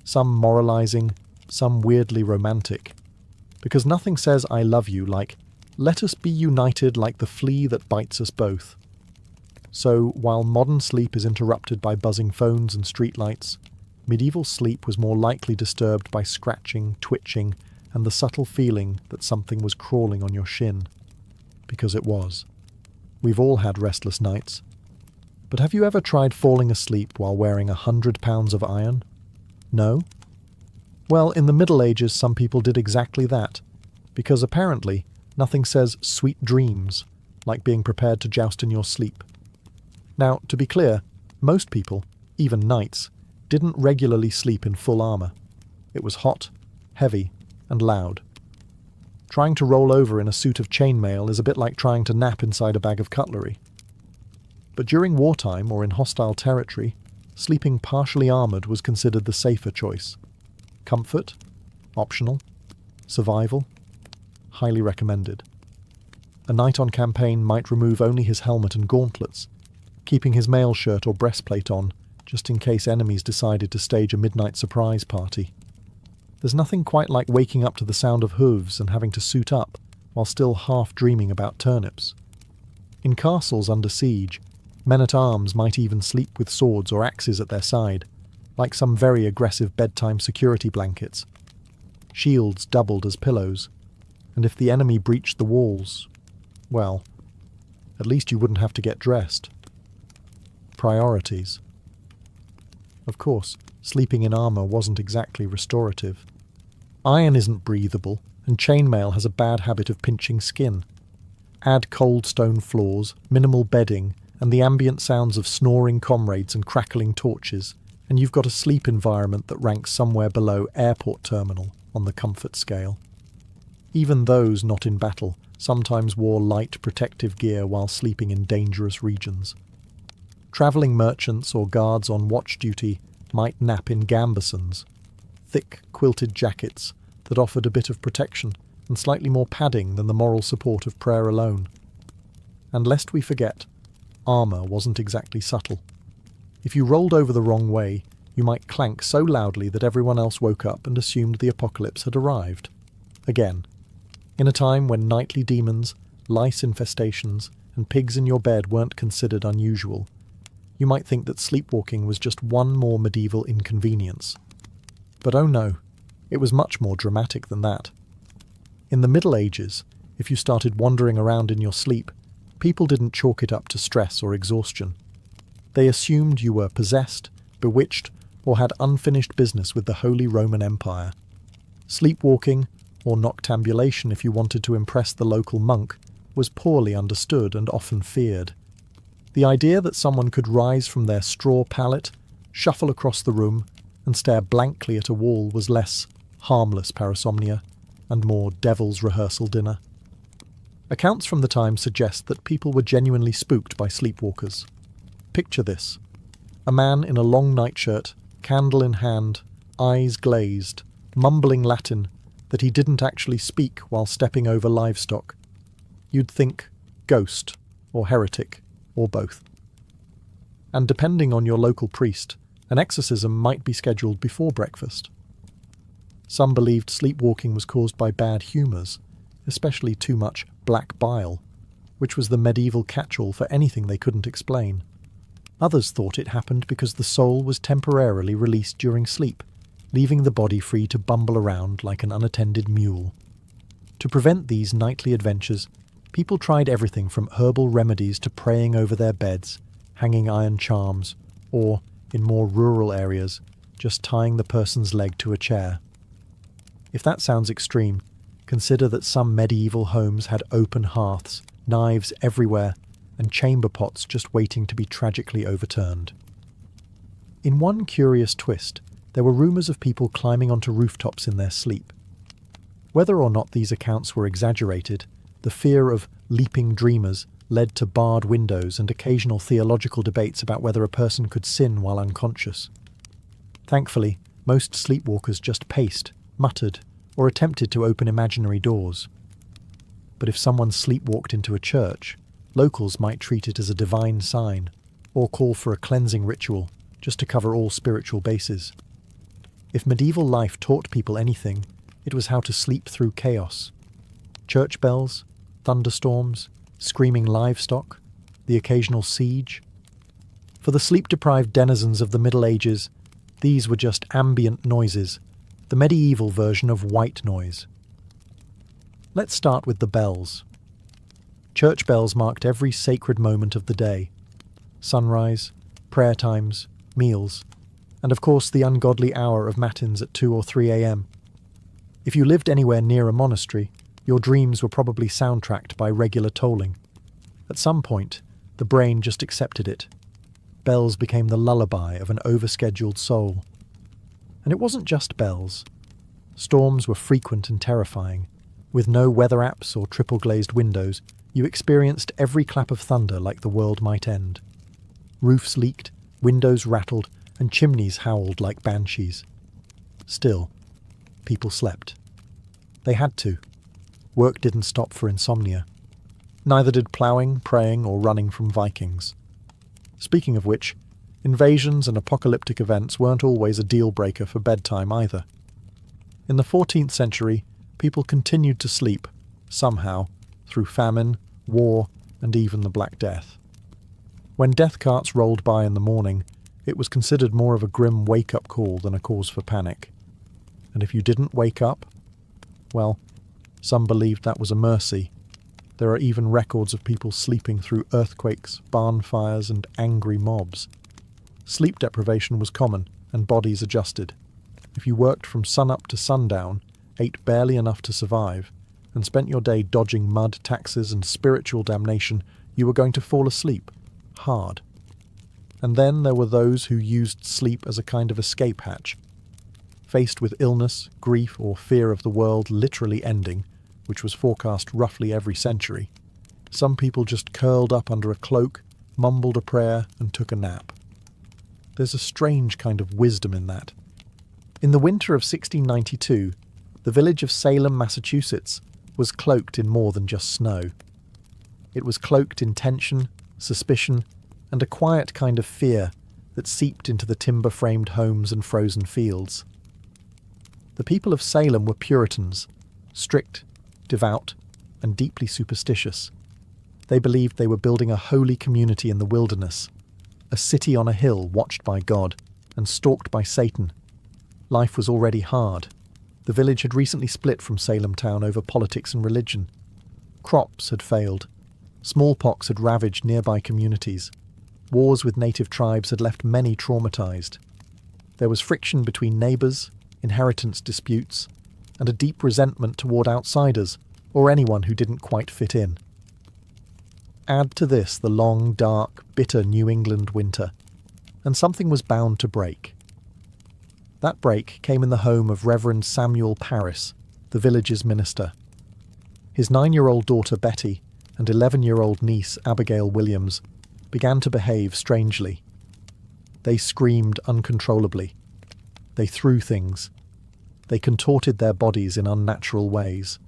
Speaker 1: some moralizing, some weirdly romantic, because nothing says I love you like, let us be united like the flea that bites us both. So, while modern sleep is interrupted by buzzing phones and streetlights, medieval sleep was more likely disturbed by scratching, twitching, and the subtle feeling that something was crawling on your shin. Because it was. We've all had restless nights. But have you ever tried falling asleep while wearing 100 pounds of iron? No? Well, in the Middle Ages some people did exactly that, because apparently nothing says sweet dreams like being prepared to joust in your sleep. Now, to be clear, most people, even knights, didn't regularly sleep in full armour. It was hot, heavy, and loud. Trying to roll over in a suit of chainmail is a bit like trying to nap inside a bag of cutlery. But during wartime or in hostile territory, sleeping partially armoured was considered the safer choice. Comfort? Optional. Survival? Highly recommended. A knight on campaign might remove only his helmet and gauntlets, keeping his mail shirt or breastplate on, just in case enemies decided to stage a midnight surprise party. There's nothing quite like waking up to the sound of hooves and having to suit up while still half dreaming about turnips. In castles under siege, men-at-arms might even sleep with swords or axes at their side, like some very aggressive bedtime security blankets. Shields doubled as pillows, and if the enemy breached the walls, well, at least you wouldn't have to get dressed. Priorities. Of course, sleeping in armour wasn't exactly restorative. Iron isn't breathable, and chainmail has a bad habit of pinching skin. Add cold stone floors, minimal bedding, and the ambient sounds of snoring comrades and crackling torches, and you've got a sleep environment that ranks somewhere below airport terminal on the comfort scale. Even those not in battle sometimes wore light protective gear while sleeping in dangerous regions. Travelling merchants or guards on watch duty might nap in gambesons, thick quilted jackets that offered a bit of protection and slightly more padding than the moral support of prayer alone. And lest we forget, armour wasn't exactly subtle. If you rolled over the wrong way, you might clank so loudly that everyone else woke up and assumed the apocalypse had arrived. Again, in a time when nightly demons, lice infestations, and pigs in your bed weren't considered unusual, you might think that sleepwalking was just one more medieval inconvenience. But oh no, it was much more dramatic than that. In the Middle Ages, if you started wandering around in your sleep, people didn't chalk it up to stress or exhaustion. They assumed you were possessed, bewitched, or had unfinished business with the Holy Roman Empire. Sleepwalking, or noctambulation if you wanted to impress the local monk, was poorly understood and often feared. The idea that someone could rise from their straw pallet, shuffle across the room, and stare blankly at a wall was less harmless parasomnia and more devil's rehearsal dinner. Accounts from the time suggest that people were genuinely spooked by sleepwalkers. Picture this: a man in a long nightshirt, candle in hand, eyes glazed, mumbling Latin that he didn't actually speak while stepping over livestock. You'd think ghost, or heretic, or both. And depending on your local priest, an exorcism might be scheduled before breakfast. Some believed sleepwalking was caused by bad humours, especially too much black bile, which was the medieval catch-all for anything they couldn't explain. Others thought it happened because the soul was temporarily released during sleep, leaving the body free to bumble around like an unattended mule. To prevent these nightly adventures, people tried everything from herbal remedies to praying over their beds, hanging iron charms, or, in more rural areas, just tying the person's leg to a chair. If that sounds extreme, consider that some medieval homes had open hearths, knives everywhere, and chamber pots just waiting to be tragically overturned. In one curious twist, there were rumours of people climbing onto rooftops in their sleep. Whether or not these accounts were exaggerated, the fear of leaping dreamers led to barred windows and occasional theological debates about whether a person could sin while unconscious. Thankfully, most sleepwalkers just paced, muttered, or attempted to open imaginary doors. But if someone sleepwalked into a church, locals might treat it as a divine sign, or call for a cleansing ritual, just to cover all spiritual bases. If medieval life taught people anything, it was how to sleep through chaos. Church bells, thunderstorms, screaming livestock, the occasional siege. For the sleep-deprived denizens of the Middle Ages, these were just ambient noises, the medieval version of white noise. Let's start with the bells. Church bells marked every sacred moment of the day: sunrise, prayer times, meals, and of course the ungodly hour of matins at 2 or 3 a.m. If you lived anywhere near a monastery, your dreams were probably soundtracked by regular tolling. At some point, the brain just accepted it. Bells became the lullaby of an overscheduled soul. And it wasn't just bells. Storms were frequent and terrifying. With no weather apps or triple-glazed windows, you experienced every clap of thunder like the world might end. Roofs leaked, windows rattled, and chimneys howled like banshees. Still, people slept. They had to. Work didn't stop for insomnia. Neither did ploughing, praying, or running from Vikings. Speaking of which, invasions and apocalyptic events weren't always a deal-breaker for bedtime either. In the 14th century, people continued to sleep, somehow, through famine, war, and even the Black Death. When death carts rolled by in the morning, it was considered more of a grim wake-up call than a cause for panic. And if you didn't wake up, well, some believed that was a mercy. There are even records of people sleeping through earthquakes, barn fires, and angry mobs. Sleep deprivation was common, and bodies adjusted. If you worked from sunup to sundown, ate barely enough to survive, and spent your day dodging mud, taxes, and spiritual damnation, you were going to fall asleep. Hard. And then there were those who used sleep as a kind of escape hatch. Faced with illness, grief, or fear of the world literally ending, which was forecast roughly every century, some people just curled up under a cloak, mumbled a prayer, and took a nap. There's a strange kind of wisdom in that. In the winter of 1692, the village of Salem, Massachusetts, was cloaked in more than just snow. It was cloaked in tension, suspicion, and a quiet kind of fear that seeped into the timber-framed homes and frozen fields. The people of Salem were Puritans, strict, devout, and deeply superstitious. They believed they were building a holy community in the wilderness, a city on a hill watched by God and stalked by Satan. Life was already hard. The village had recently split from Salem town over politics and religion. Crops had failed. Smallpox had ravaged nearby communities. Wars with native tribes had left many traumatized. There was friction between neighbors, inheritance disputes, and a deep resentment toward outsiders or anyone who didn't quite fit in. Add to this the long, dark, bitter New England winter, and something was bound to break. That break came in the home of Reverend Samuel Parris, the village's minister. His 9-year-old daughter Betty and 11-year-old niece Abigail Williams began to behave strangely. They screamed uncontrollably. They threw things. They contorted their bodies in unnatural ways.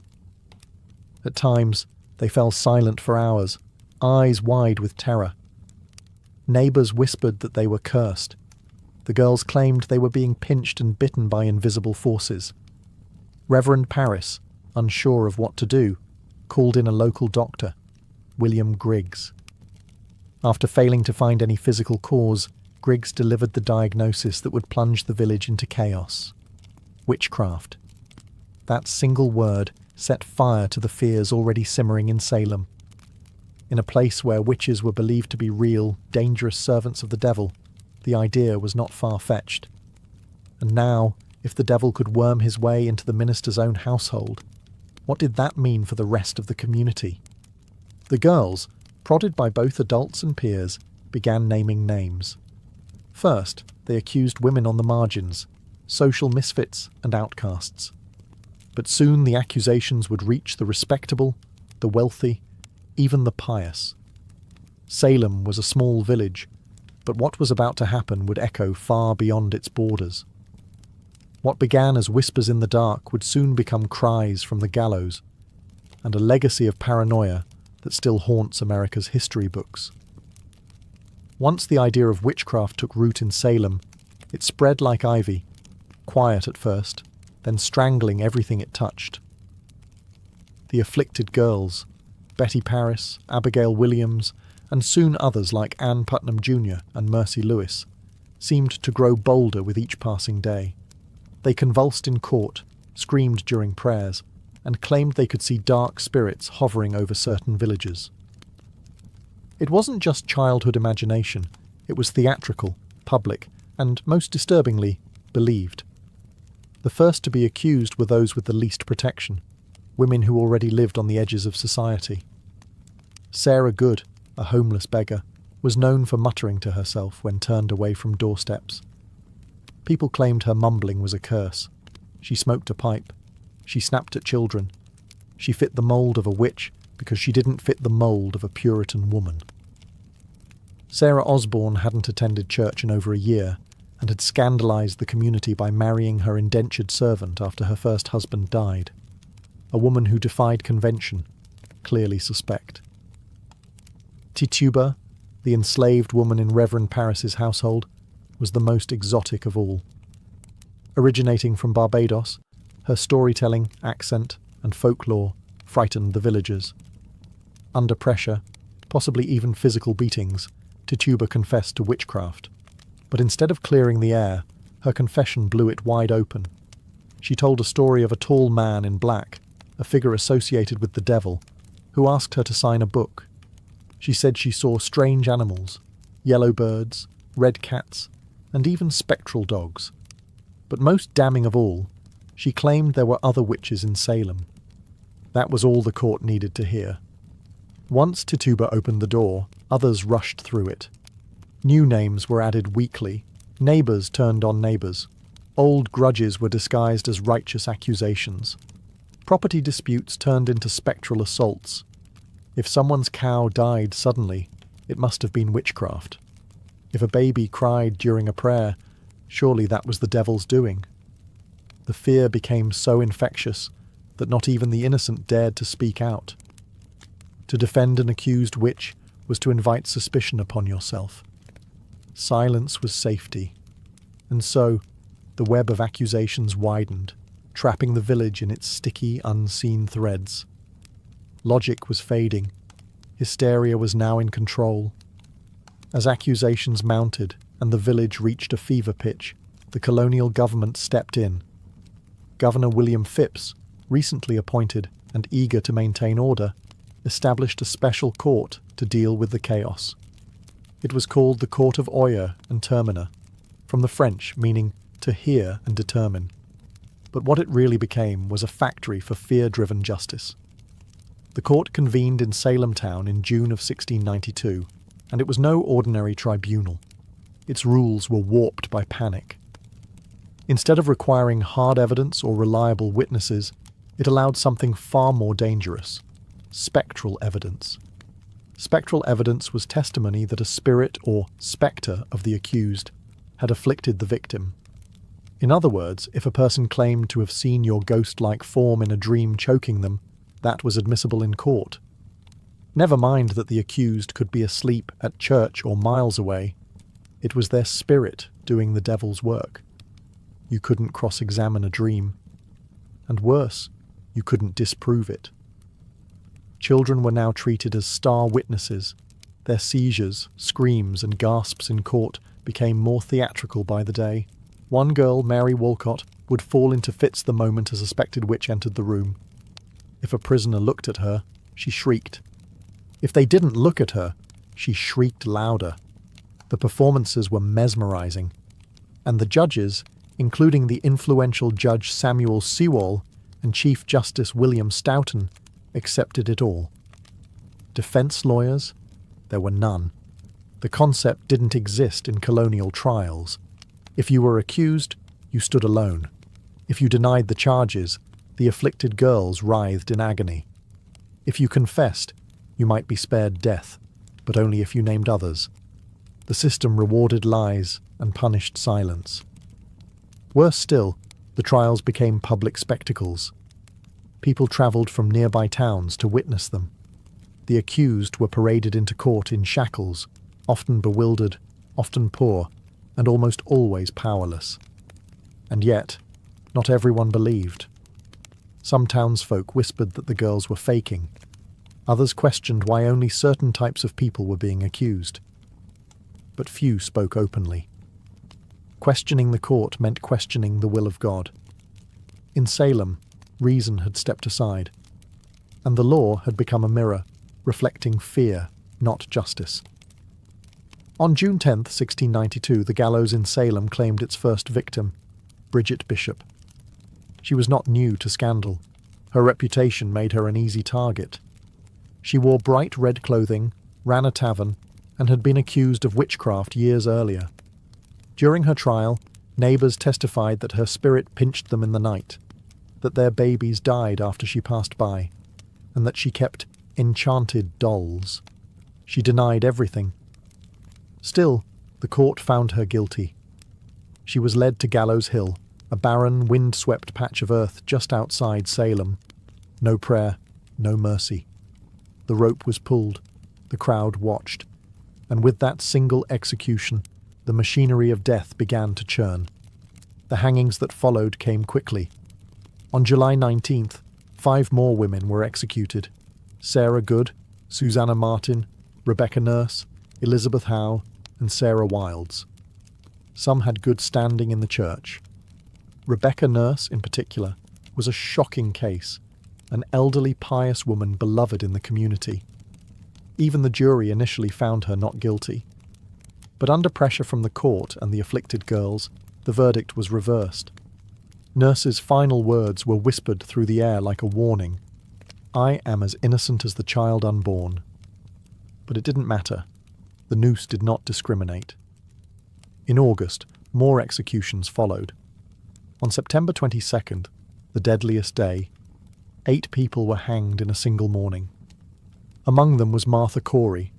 Speaker 1: At times, they fell silent for hours, eyes wide with terror. Neighbours whispered that they were cursed. The girls claimed they were being pinched and bitten by invisible forces. Reverend Parris, unsure of what to do, called in a local doctor, William Griggs. After failing to find any physical cause, Griggs delivered the diagnosis that would plunge the village into chaos. Witchcraft. That single word set fire to the fears already simmering in Salem. In a place where witches were believed to be real, dangerous servants of the devil, the idea was not far-fetched. And now, if the devil could worm his way into the minister's own household, what did that mean for the rest of the community? The girls, prodded by both adults and peers, began naming names. First, they accused women on the margins, social misfits and outcasts. But soon the accusations would reach the respectable, the wealthy, even the pious. Salem was a small village, but what was about to happen would echo far beyond its borders. What began as whispers in the dark would soon become cries from the gallows, and a legacy of paranoia that still haunts America's history books. Once the idea of witchcraft took root in Salem, it spread like ivy, quiet at first, then strangling everything it touched. The afflicted girls, Betty Parris, Abigail Williams, and soon others like Ann Putnam Jr. and Mercy Lewis, seemed to grow bolder with each passing day. They convulsed in court, screamed during prayers, and claimed they could see dark spirits hovering over certain villages. It wasn't just childhood imagination, it was theatrical, public, and, most disturbingly, believed. The first to be accused were those with the least protection, women who already lived on the edges of society. Sarah Good, a homeless beggar, was known for muttering to herself when turned away from doorsteps. People claimed her mumbling was a curse. She smoked a pipe. She snapped at children. She fit the mould of a witch because she didn't fit the mould of a Puritan woman. Sarah Osborne hadn't attended church in over a year and had scandalised the community by marrying her indentured servant after her first husband died. A woman who defied convention, clearly suspect. Tituba, the enslaved woman in Reverend Parris's household, was the most exotic of all. Originating from Barbados, Her storytelling, accent, and folklore frightened the villagers. Under pressure, possibly even physical beatings, Tituba confessed to witchcraft. But instead of clearing the air, her confession blew it wide open. She told a story of a tall man in black, a figure associated with the devil, who asked her to sign a book. She said she saw strange animals, yellow birds, red cats, and even spectral dogs. But most damning of all, she claimed there were other witches in Salem. That was all the court needed to hear. Once Tituba opened the door, others rushed through it. New names were added weekly. Neighbours turned on neighbours. Old grudges were disguised as righteous accusations. Property disputes turned into spectral assaults. If someone's cow died suddenly, it must have been witchcraft. If a baby cried during a prayer, surely that was the devil's doing. The fear became so infectious that not even the innocent dared to speak out. To defend an accused witch was to invite suspicion upon yourself. Silence was safety. And so, the web of accusations widened, trapping the village in its sticky, unseen threads. Logic was fading. Hysteria was now in control. As accusations mounted and the village reached a fever pitch, the colonial government stepped in. Governor William Phipps, recently appointed and eager to maintain order, established a special court to deal with the chaos. It was called the Court of Oyer and Terminer, from the French meaning to hear and determine. But what it really became was a factory for fear-driven justice. The court convened in Salem town in June of 1692, and it was no ordinary tribunal. Its rules were warped by panic. Instead of requiring hard evidence or reliable witnesses, it allowed something far more dangerous: spectral evidence. Spectral evidence was testimony that a spirit or spectre of the accused had afflicted the victim. In other words, if a person claimed to have seen your ghost-like form in a dream choking them, that was admissible in court. Never mind that the accused could be asleep at church or miles away. It was their spirit doing the devil's work. You couldn't cross-examine a dream. And worse, you couldn't disprove it. Children were now treated as star witnesses. Their seizures, screams, and gasps in court became more theatrical by the day. One girl, Mary Walcott, would fall into fits the moment a suspected witch entered the room. If a prisoner looked at her, she shrieked. If they didn't look at her, she shrieked louder. The performances were mesmerizing, and the judges, including the influential Judge Samuel Sewall and Chief Justice William Stoughton, accepted it all. Defense lawyers? There were none. The concept didn't exist in colonial trials. If you were accused, you stood alone. If you denied the charges, the afflicted girls writhed in agony. If you confessed, you might be spared death, but only if you named others. The system rewarded lies and punished silence. Worse still, the trials became public spectacles. People travelled from nearby towns to witness them. The accused were paraded into court in shackles, often bewildered, often poor, and almost always powerless. And yet, not everyone believed. Some townsfolk whispered that the girls were faking. Others questioned why only certain types of people were being accused. But few spoke openly. Questioning the court meant questioning the will of God. In Salem, reason had stepped aside, and the law had become a mirror, reflecting fear, not justice. On June 10, 1692, the gallows in Salem claimed its first victim, Bridget Bishop. She was not new to scandal. Her reputation made her an easy target. She wore bright red clothing, ran a tavern, and had been accused of witchcraft years earlier. During her trial, neighbours testified that her spirit pinched them in the night, that their babies died after she passed by, and that she kept enchanted dolls. She denied everything. Still, the court found her guilty. She was led to Gallows Hill, a barren, wind-swept patch of earth just outside Salem. No prayer, no mercy. The rope was pulled, the crowd watched, and with that single execution, the machinery of death began to churn. The hangings that followed came quickly. On July 19th, 5 more women were executed: Sarah Good, Susanna Martin, Rebecca Nurse, Elizabeth Howe, and Sarah Wilds. Some had good standing in the church. Rebecca Nurse, in particular, was a shocking case, an elderly, pious woman beloved in the community. Even the jury initially found her not guilty. But under pressure from the court and the afflicted girls, the verdict was reversed. Nurse's final words were whispered through the air like a warning: "I am as innocent as the child unborn." But it didn't matter. The noose did not discriminate. In August, more executions followed. On September 22nd, the deadliest day, 8 people were hanged in a single morning. Among them was Martha Corey,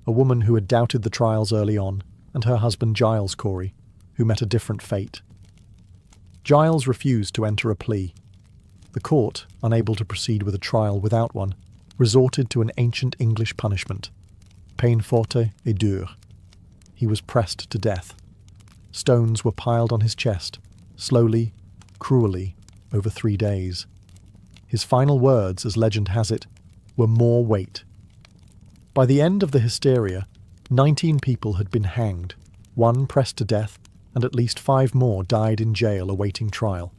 Speaker 1: a woman who had doubted the trials early on, and her husband Giles Corey, who met a different fate. Giles refused to enter a plea. The court, unable to proceed with a trial without one, resorted to an ancient English punishment: peine forte et dure. He was pressed to death. Stones were piled on his chest, slowly, cruelly, over 3 days. His final words, as legend has it, were "more weight." By the end of the hysteria, 19 people had been hanged, 1 pressed to death, and at least 5 more died in jail awaiting trial.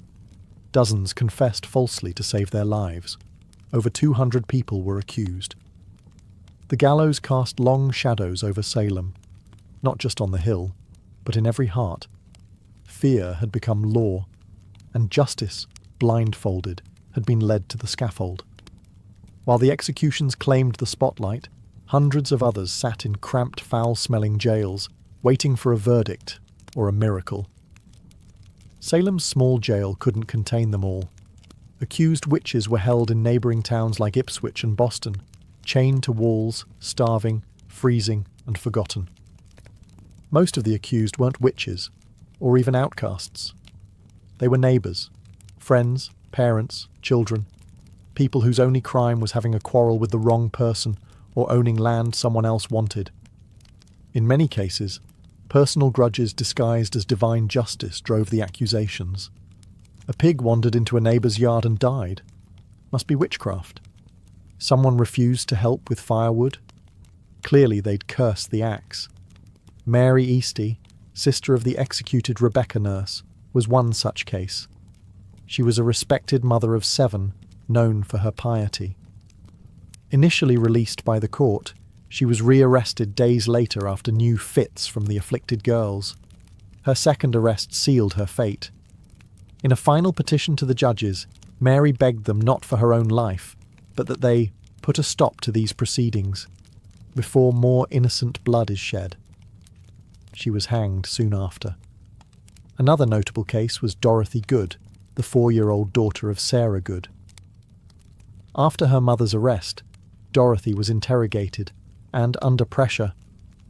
Speaker 1: Dozens confessed falsely to save their lives. Over 200 people were accused. The gallows cast long shadows over Salem, not just on the hill, but in every heart. Fear had become law, and justice, blindfolded, had been led to the scaffold. While the executions claimed the spotlight, hundreds of others sat in cramped, foul-smelling jails, waiting for a verdict or a miracle. Salem's small jail couldn't contain them all. Accused witches were held in neighbouring towns like Ipswich and Boston, chained to walls, starving, freezing, and forgotten. Most of the accused weren't witches, or even outcasts. They were neighbours, friends, parents, children, people whose only crime was having a quarrel with the wrong person or owning land someone else wanted. In many cases, personal grudges disguised as divine justice drove the accusations. A pig wandered into a neighbour's yard and died. Must be witchcraft. Someone refused to help with firewood. Clearly they'd cursed the axe. Mary Easty, sister of the executed Rebecca Nurse, was one such case. She was a respected mother of 7, known for her piety. Initially released by the court, she was rearrested days later after new fits from the afflicted girls. Her second arrest sealed her fate. In a final petition to the judges, Mary begged them not for her own life, but that they put a stop to these proceedings, before more innocent blood is shed. She was hanged soon after. Another notable case was Dorothy Good, the 4-year-old daughter of Sarah Good. After her mother's arrest, Dorothy was interrogated and, under pressure,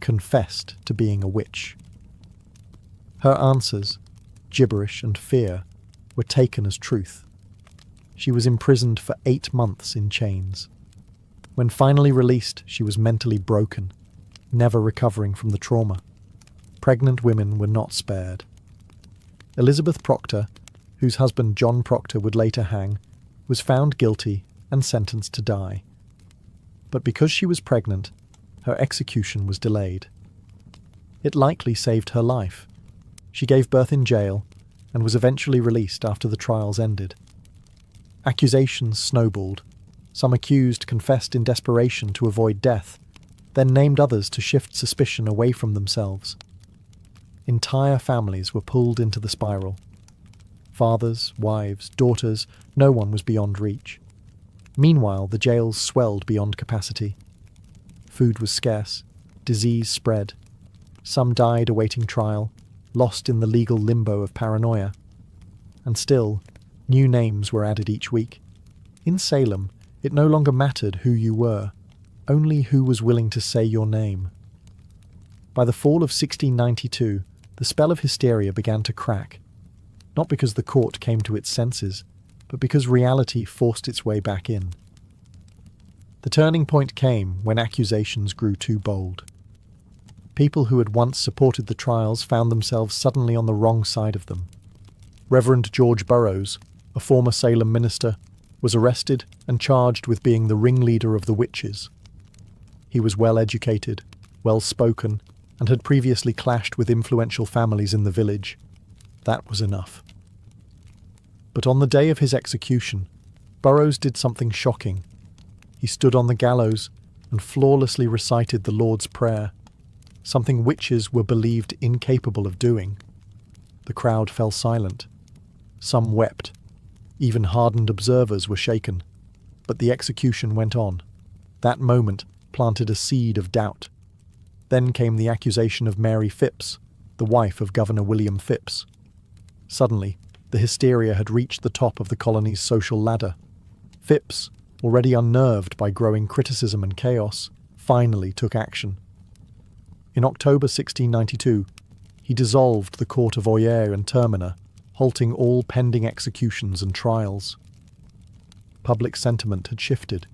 Speaker 1: confessed to being a witch. Her answers, gibberish and fear, were taken as truth. She was imprisoned for 8 months in chains. When finally released, she was mentally broken, never recovering from the trauma. Pregnant women were not spared. Elizabeth Proctor, whose husband John Proctor would later hang, was found guilty and sentenced to die. But because she was pregnant, her execution was delayed. It likely saved her life. She gave birth in jail and was eventually released after the trials ended. Accusations snowballed. Some accused confessed in desperation to avoid death, then named others to shift suspicion away from themselves. Entire families were pulled into the spiral. Fathers, wives, daughters, no one was beyond reach. Meanwhile, the jails swelled beyond capacity. Food was scarce, disease spread. Some died awaiting trial, lost in the legal limbo of paranoia. And still, new names were added each week. In Salem, it no longer mattered who you were, only who was willing to say your name. By the fall of 1692, the spell of hysteria began to crack, not because the court came to its senses, but because reality forced its way back in. The turning point came when accusations grew too bold. People who had once supported the trials found themselves suddenly on the wrong side of them. Reverend George Burroughs, a former Salem minister, was arrested and charged with being the ringleader of the witches. He was well-educated, well-spoken, and had previously clashed with influential families in the village. That was enough. But on the day of his execution, Burroughs did something shocking. He stood on the gallows and flawlessly recited the Lord's Prayer, something witches were believed incapable of doing. The crowd fell silent. Some wept. Even hardened observers were shaken. But the execution went on. That moment planted a seed of doubt. Then came the accusation of Mary Phipps, the wife of Governor William Phipps. Suddenly, the hysteria had reached the top of the colony's social ladder. Phipps, already unnerved by growing criticism and chaos, finally took action. In October 1692, he dissolved the court of Oyer and Terminer, halting all pending executions and trials. Public sentiment had shifted.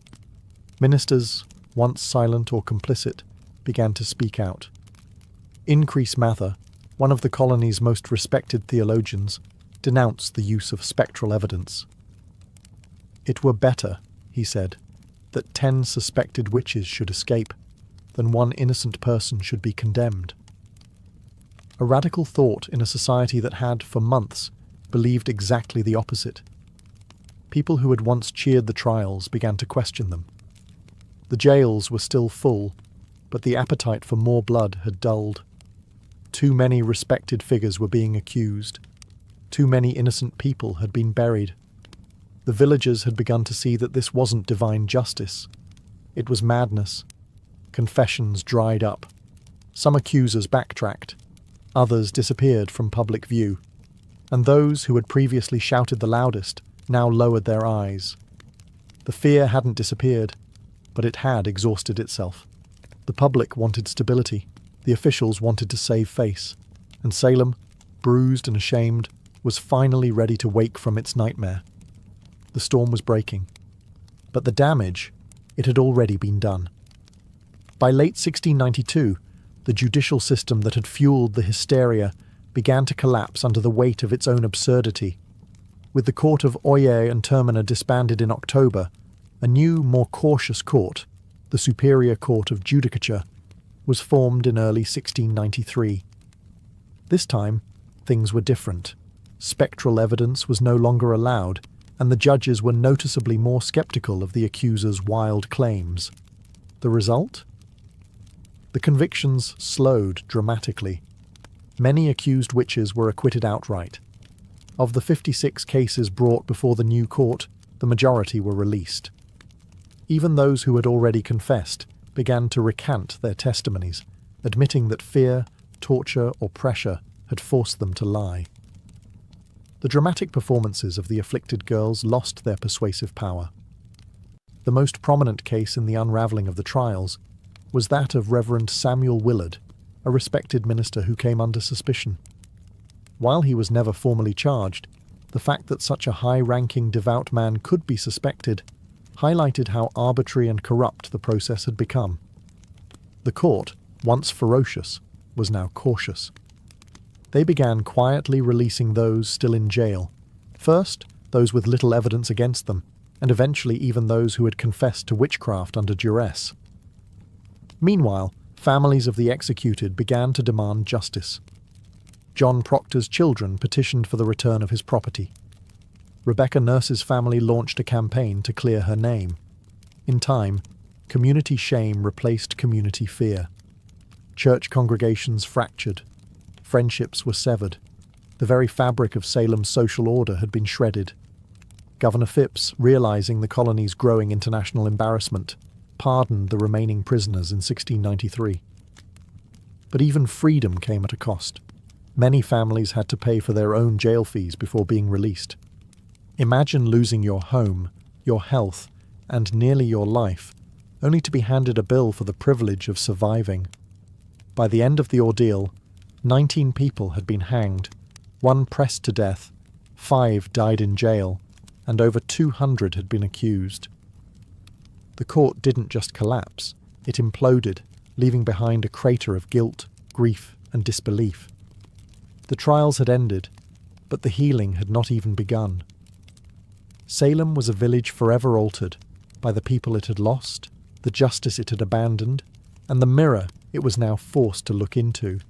Speaker 1: Ministers, once silent or complicit, began to speak out. Increase Mather, one of the colony's most respected theologians, denounced the use of spectral evidence. "It were better," he said, "that 10 suspected witches should escape, than one innocent person should be condemned." A radical thought in a society that had, for months, believed exactly the opposite. People who had once cheered the trials began to question them. The jails were still full, but the appetite for more blood had dulled. Too many respected figures were being accused. Too many innocent people had been buried. The villagers had begun to see that this wasn't divine justice. It was madness. Confessions dried up. Some accusers backtracked. Others disappeared from public view. And those who had previously shouted the loudest now lowered their eyes. The fear hadn't disappeared, but it had exhausted itself. The public wanted stability. The officials wanted to save face. And Salem, bruised and ashamed, was finally ready to wake from its nightmare. The storm was breaking. But the damage, it had already been done. By late 1692, the judicial system that had fueled the hysteria began to collapse under the weight of its own absurdity. With the court of Oyer and Terminer disbanded in October, a new, more cautious court, the Superior Court of Judicature, was formed in early 1693. This time, things were different. Spectral evidence was no longer allowed, and the judges were noticeably more sceptical of the accuser's wild claims. The result? The convictions slowed dramatically. Many accused witches were acquitted outright. Of the 56 cases brought before the new court, the majority were released. Even those who had already confessed began to recant their testimonies, admitting that fear, torture, or pressure had forced them to lie. The dramatic performances of the afflicted girls lost their persuasive power. The most prominent case in the unravelling of the trials was that of Reverend Samuel Willard, a respected minister who came under suspicion. While he was never formally charged, the fact that such a high-ranking devout man could be suspected highlighted how arbitrary and corrupt the process had become. The court, once ferocious, was now cautious. They began quietly releasing those still in jail. First, those with little evidence against them, and eventually even those who had confessed to witchcraft under duress. Meanwhile, families of the executed began to demand justice. John Proctor's children petitioned for the return of his property. Rebecca Nurse's family launched a campaign to clear her name. In time, community shame replaced community fear. Church congregations fractured. Friendships were severed. The very fabric of Salem's social order had been shredded. Governor Phipps, realizing the colony's growing international embarrassment, pardoned the remaining prisoners in 1693. But even freedom came at a cost. Many families had to pay for their own jail fees before being released. Imagine losing your home, your health, and nearly your life, only to be handed a bill for the privilege of surviving. By the end of the ordeal, 19 people had been hanged, 1 pressed to death, 5 died in jail, and over 200 had been accused. The court didn't just collapse, it imploded, leaving behind a crater of guilt, grief, and disbelief. The trials had ended, but the healing had not even begun. Salem was a village forever altered by the people it had lost, the justice it had abandoned, and the mirror it was now forced to look into.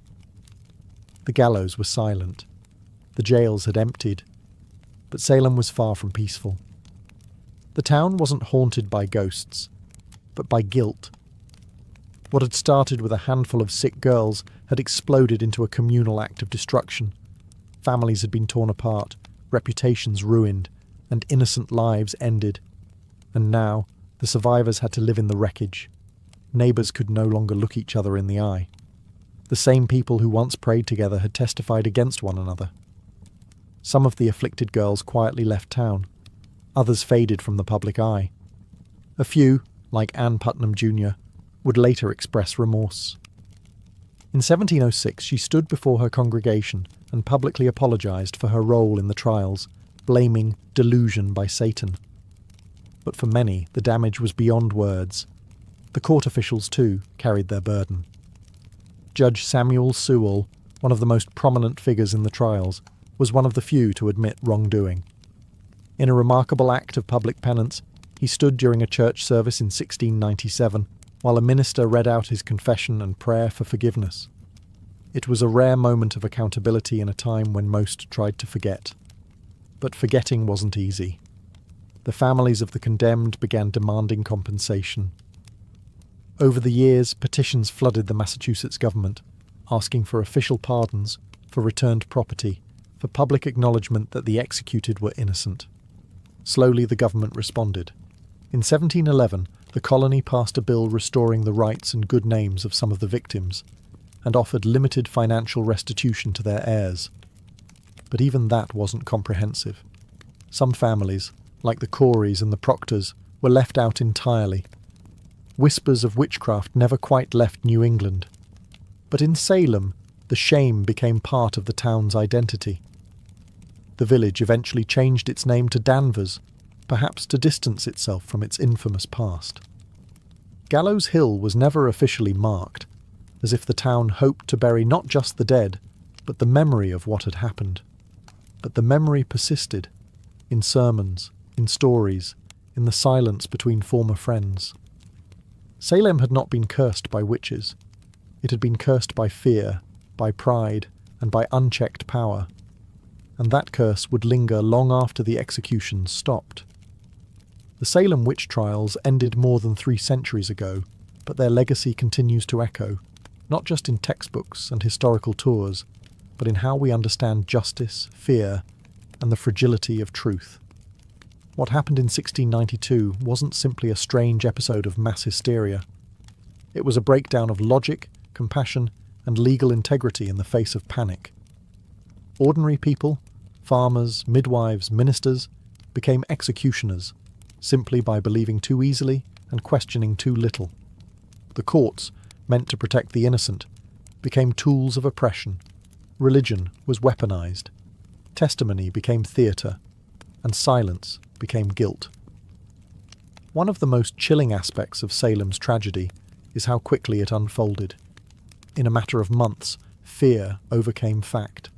Speaker 1: The gallows were silent. The jails had emptied. But Salem was far from peaceful. The town wasn't haunted by ghosts, but by guilt. What had started with a handful of sick girls had exploded into a communal act of destruction. Families had been torn apart, reputations ruined, and innocent lives ended. And now, the survivors had to live in the wreckage. Neighbours could no longer look each other in the eye. The same people who once prayed together had testified against one another. Some of the afflicted girls quietly left town. Others faded from the public eye. A few, like Anne Putnam Jr., would later express remorse. In 1706 she stood before her congregation and publicly apologised for her role in the trials, blaming delusion by Satan. But for many, the damage was beyond words. The court officials, too, carried their burden. Judge Samuel Sewall, one of the most prominent figures in the trials, was one of the few to admit wrongdoing. In a remarkable act of public penance, he stood during a church service in 1697, while a minister read out his confession and prayer for forgiveness. It was a rare moment of accountability in a time when most tried to forget. But forgetting wasn't easy. The families of the condemned began demanding compensation. Over the years, petitions flooded the Massachusetts government, asking for official pardons, for returned property, for public acknowledgement that the executed were innocent. Slowly the government responded. In 1711, the colony passed a bill restoring the rights and good names of some of the victims, and offered limited financial restitution to their heirs. But even that wasn't comprehensive. Some families, like the Coreys and the Proctors, were left out entirely. Whispers of witchcraft never quite left New England. But in Salem, the shame became part of the town's identity. The village eventually changed its name to Danvers, perhaps to distance itself from its infamous past. Gallows Hill was never officially marked, as if the town hoped to bury not just the dead, but the memory of what had happened. But the memory persisted, in sermons, in stories, in the silence between former friends. Salem had not been cursed by witches. It had been cursed by fear, by pride, and by unchecked power. And that curse would linger long after the executions stopped. The Salem witch trials ended more than 3 centuries ago, but their legacy continues to echo, not just in textbooks and historical tours, but in how we understand justice, fear, and the fragility of truth. What happened in 1692 wasn't simply a strange episode of mass hysteria. It was a breakdown of logic, compassion, and legal integrity in the face of panic. Ordinary people, farmers, midwives, ministers, became executioners, simply by believing too easily and questioning too little. The courts, meant to protect the innocent, became tools of oppression. Religion was weaponized. Testimony became theatre, and silence became guilt. One of the most chilling aspects of Salem's tragedy is how quickly it unfolded. In a matter of months, fear overcame fact.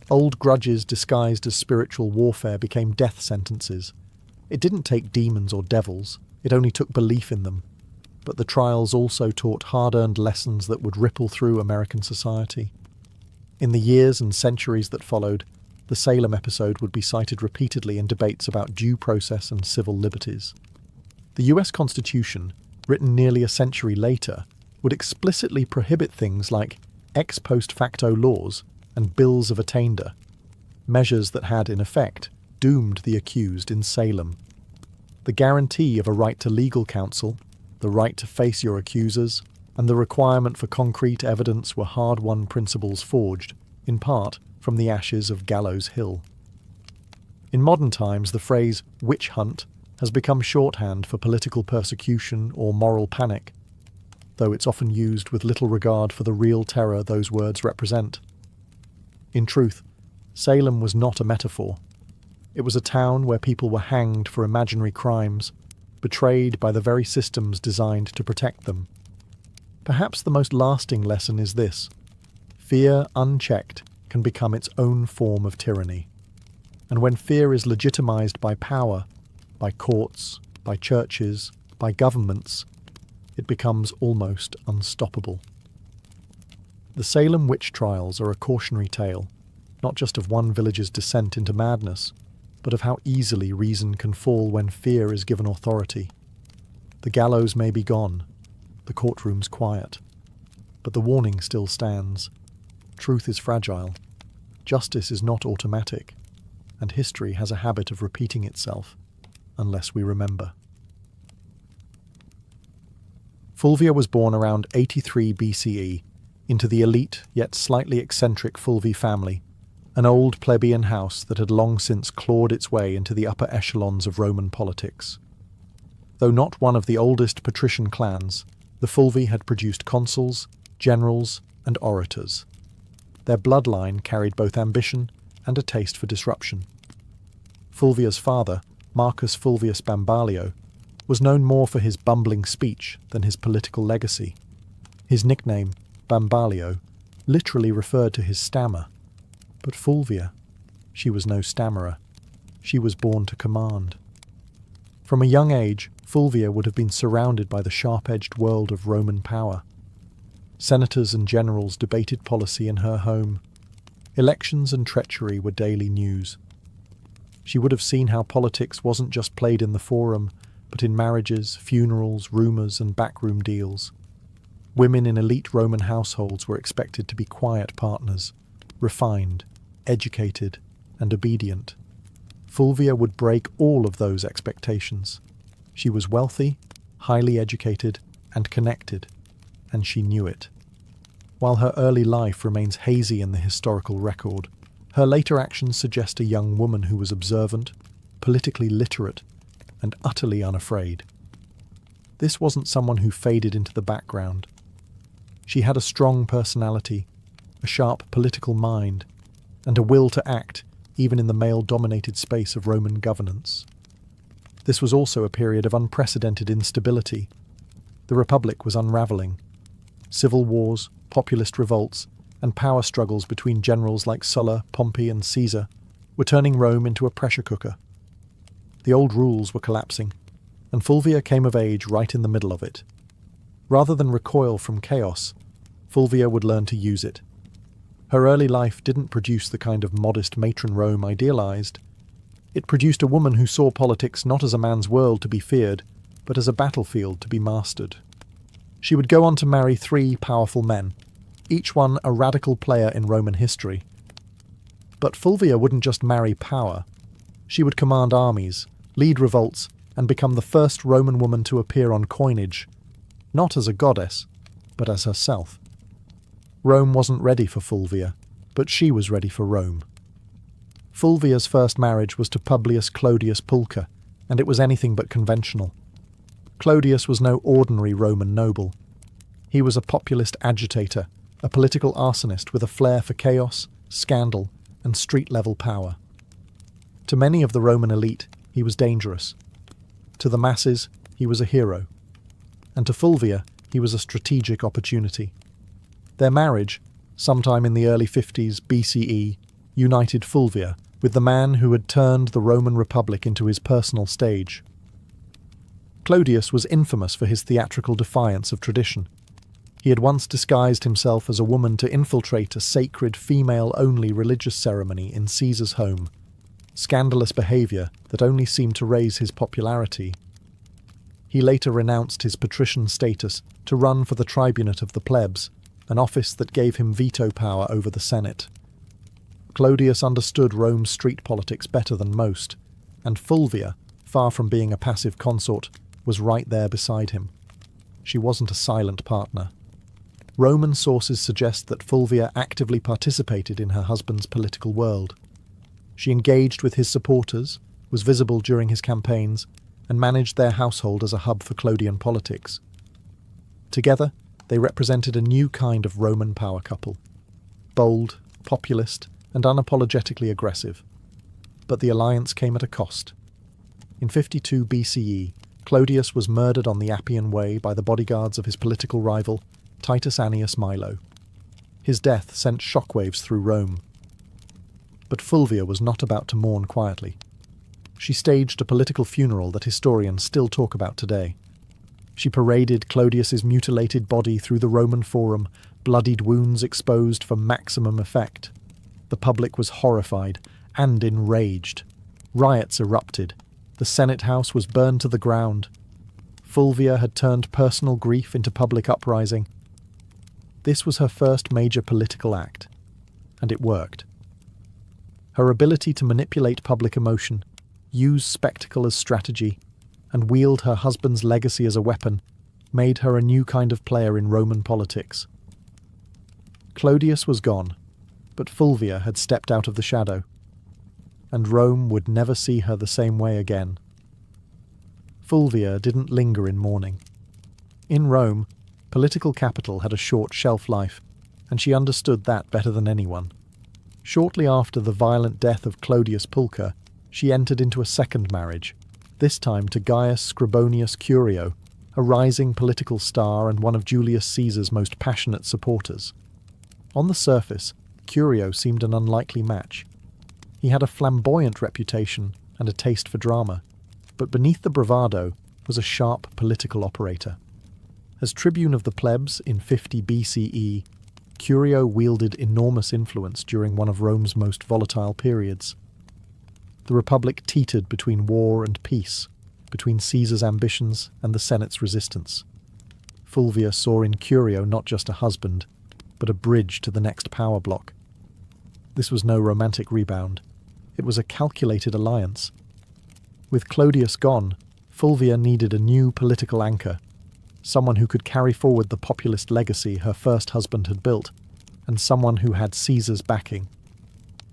Speaker 1: Old grudges disguised as spiritual warfare became death sentences. It didn't take demons or devils, it only took belief in them. But the trials also taught hard-earned lessons that would ripple through American society. In the years and centuries that followed, the Salem episode would be cited repeatedly in debates about due process and civil liberties. The US Constitution, written nearly a century later, would explicitly prohibit things like ex post facto laws and bills of attainder, measures that had, in effect, doomed the accused in Salem. The guarantee of a right to legal counsel, the right to face your accusers, and the requirement for concrete evidence were hard-won principles forged, in part, from the ashes of Gallows Hill. In modern times, the phrase witch hunt has become shorthand for political persecution or moral panic, though it's often used with little regard for the real terror those words represent. In truth, Salem was not a metaphor. It was a town where people were hanged for imaginary crimes, betrayed by the very systems designed to protect them. Perhaps the most lasting lesson is this: fear unchecked can become its own form of tyranny. And when fear is legitimized by power, by courts, by churches, by governments, it becomes almost unstoppable. The Salem witch trials are a cautionary tale, not just of one village's descent into madness, but of how easily reason can fall when fear is given authority. The gallows may be gone, the courtroom's quiet, but the warning still stands. Truth is fragile, justice is not automatic, and history has a habit of repeating itself, unless we remember. Fulvia was born around 83 BCE into the elite yet slightly eccentric Fulvi family, an old plebeian house that had long since clawed its way into the upper echelons of Roman politics. Though not one of the oldest patrician clans, the Fulvi had produced consuls, generals, and orators. Their bloodline carried both ambition and a taste for disruption. Fulvia's father, Marcus Fulvius Bambalio, was known more for his bumbling speech than his political legacy. His nickname, Bambalio, literally referred to his stammer. But Fulvia, she was no stammerer. She was born to command. From a young age, Fulvia would have been surrounded by the sharp-edged world of Roman power. Senators and generals debated policy in her home. Elections and treachery were daily news. She would have seen how politics wasn't just played in the forum, but in marriages, funerals, rumours, and backroom deals. Women in elite Roman households were expected to be quiet partners, refined, educated, and obedient. Fulvia would break all of those expectations. She was wealthy, highly educated, and connected, and she knew it. While her early life remains hazy in the historical record, her later actions suggest a young woman who was observant, politically literate, and utterly unafraid. This wasn't someone who faded into the background. She had a strong personality, a sharp political mind, and a will to act even in the male-dominated space of Roman governance. This was also a period of unprecedented instability. The Republic was unravelling. Civil wars, populist revolts, and power struggles between generals like Sulla, Pompey, and Caesar were turning Rome into a pressure cooker. The old rules were collapsing, and Fulvia came of age right in the middle of it. Rather than recoil from chaos, Fulvia would learn to use it. Her early life didn't produce the kind of modest matron Rome idealized. It produced a woman who saw politics not as a man's world to be feared, but as a battlefield to be mastered. She would go on to marry 3 powerful men, each one a radical player in Roman history. But Fulvia wouldn't just marry power. She would command armies, lead revolts, and become the first Roman woman to appear on coinage, not as a goddess, but as herself. Rome wasn't ready for Fulvia, but she was ready for Rome. Fulvia's first marriage was to Publius Clodius Pulcher, and it was anything but conventional. Clodius was no ordinary Roman noble. He was a populist agitator, a political arsonist with a flair for chaos, scandal, and street-level power. To many of the Roman elite, he was dangerous. To the masses, he was a hero. And to Fulvia, he was a strategic opportunity. Their marriage, sometime in the early 50s BCE, united Fulvia with the man who had turned the Roman Republic into his personal stage. Clodius was infamous for his theatrical defiance of tradition. He had once disguised himself as a woman to infiltrate a sacred female-only religious ceremony in Caesar's home, scandalous behaviour that only seemed to raise his popularity. He later renounced his patrician status to run for the tribunate of the plebs, an office that gave him veto power over the Senate. Clodius understood Rome's street politics better than most, and Fulvia, far from being a passive consort, was right there beside him. She wasn't a silent partner. Roman sources suggest that Fulvia actively participated in her husband's political world. She engaged with his supporters, was visible during his campaigns, and managed their household as a hub for Clodian politics. Together, they represented a new kind of Roman power couple. Bold, populist, and unapologetically aggressive. But the alliance came at a cost. In 52 BCE, Clodius was murdered on the Appian Way by the bodyguards of his political rival, Titus Annius Milo. His death sent shockwaves through Rome. But Fulvia was not about to mourn quietly. She staged a political funeral that historians still talk about today. She paraded Clodius's mutilated body through the Roman Forum, bloodied wounds exposed for maximum effect. The public was horrified and enraged. Riots erupted. The Senate House was burned to the ground. Fulvia had turned personal grief into public uprising. This was her first major political act, and it worked. Her ability to manipulate public emotion, use spectacle as strategy, and wield her husband's legacy as a weapon made her a new kind of player in Roman politics. Clodius was gone, but Fulvia had stepped out of the shadow, and Rome would never see her the same way again. Fulvia didn't linger in mourning. In Rome, political capital had a short shelf life, and she understood that better than anyone. Shortly after the violent death of Clodius Pulcher, she entered into a second marriage, this time to Gaius Scribonius Curio, a rising political star and one of Julius Caesar's most passionate supporters. On the surface, Curio seemed an unlikely match. He had a flamboyant reputation and a taste for drama, but beneath the bravado was a sharp political operator. As tribune of the plebs in 50 BCE, Curio wielded enormous influence during one of Rome's most volatile periods. The Republic teetered between war and peace, between Caesar's ambitions and the Senate's resistance. Fulvia saw in Curio not just a husband, but a bridge to the next power block. This was no romantic rebound. It was a calculated alliance. With Clodius gone, Fulvia needed a new political anchor, someone who could carry forward the populist legacy her first husband had built, and someone who had Caesar's backing.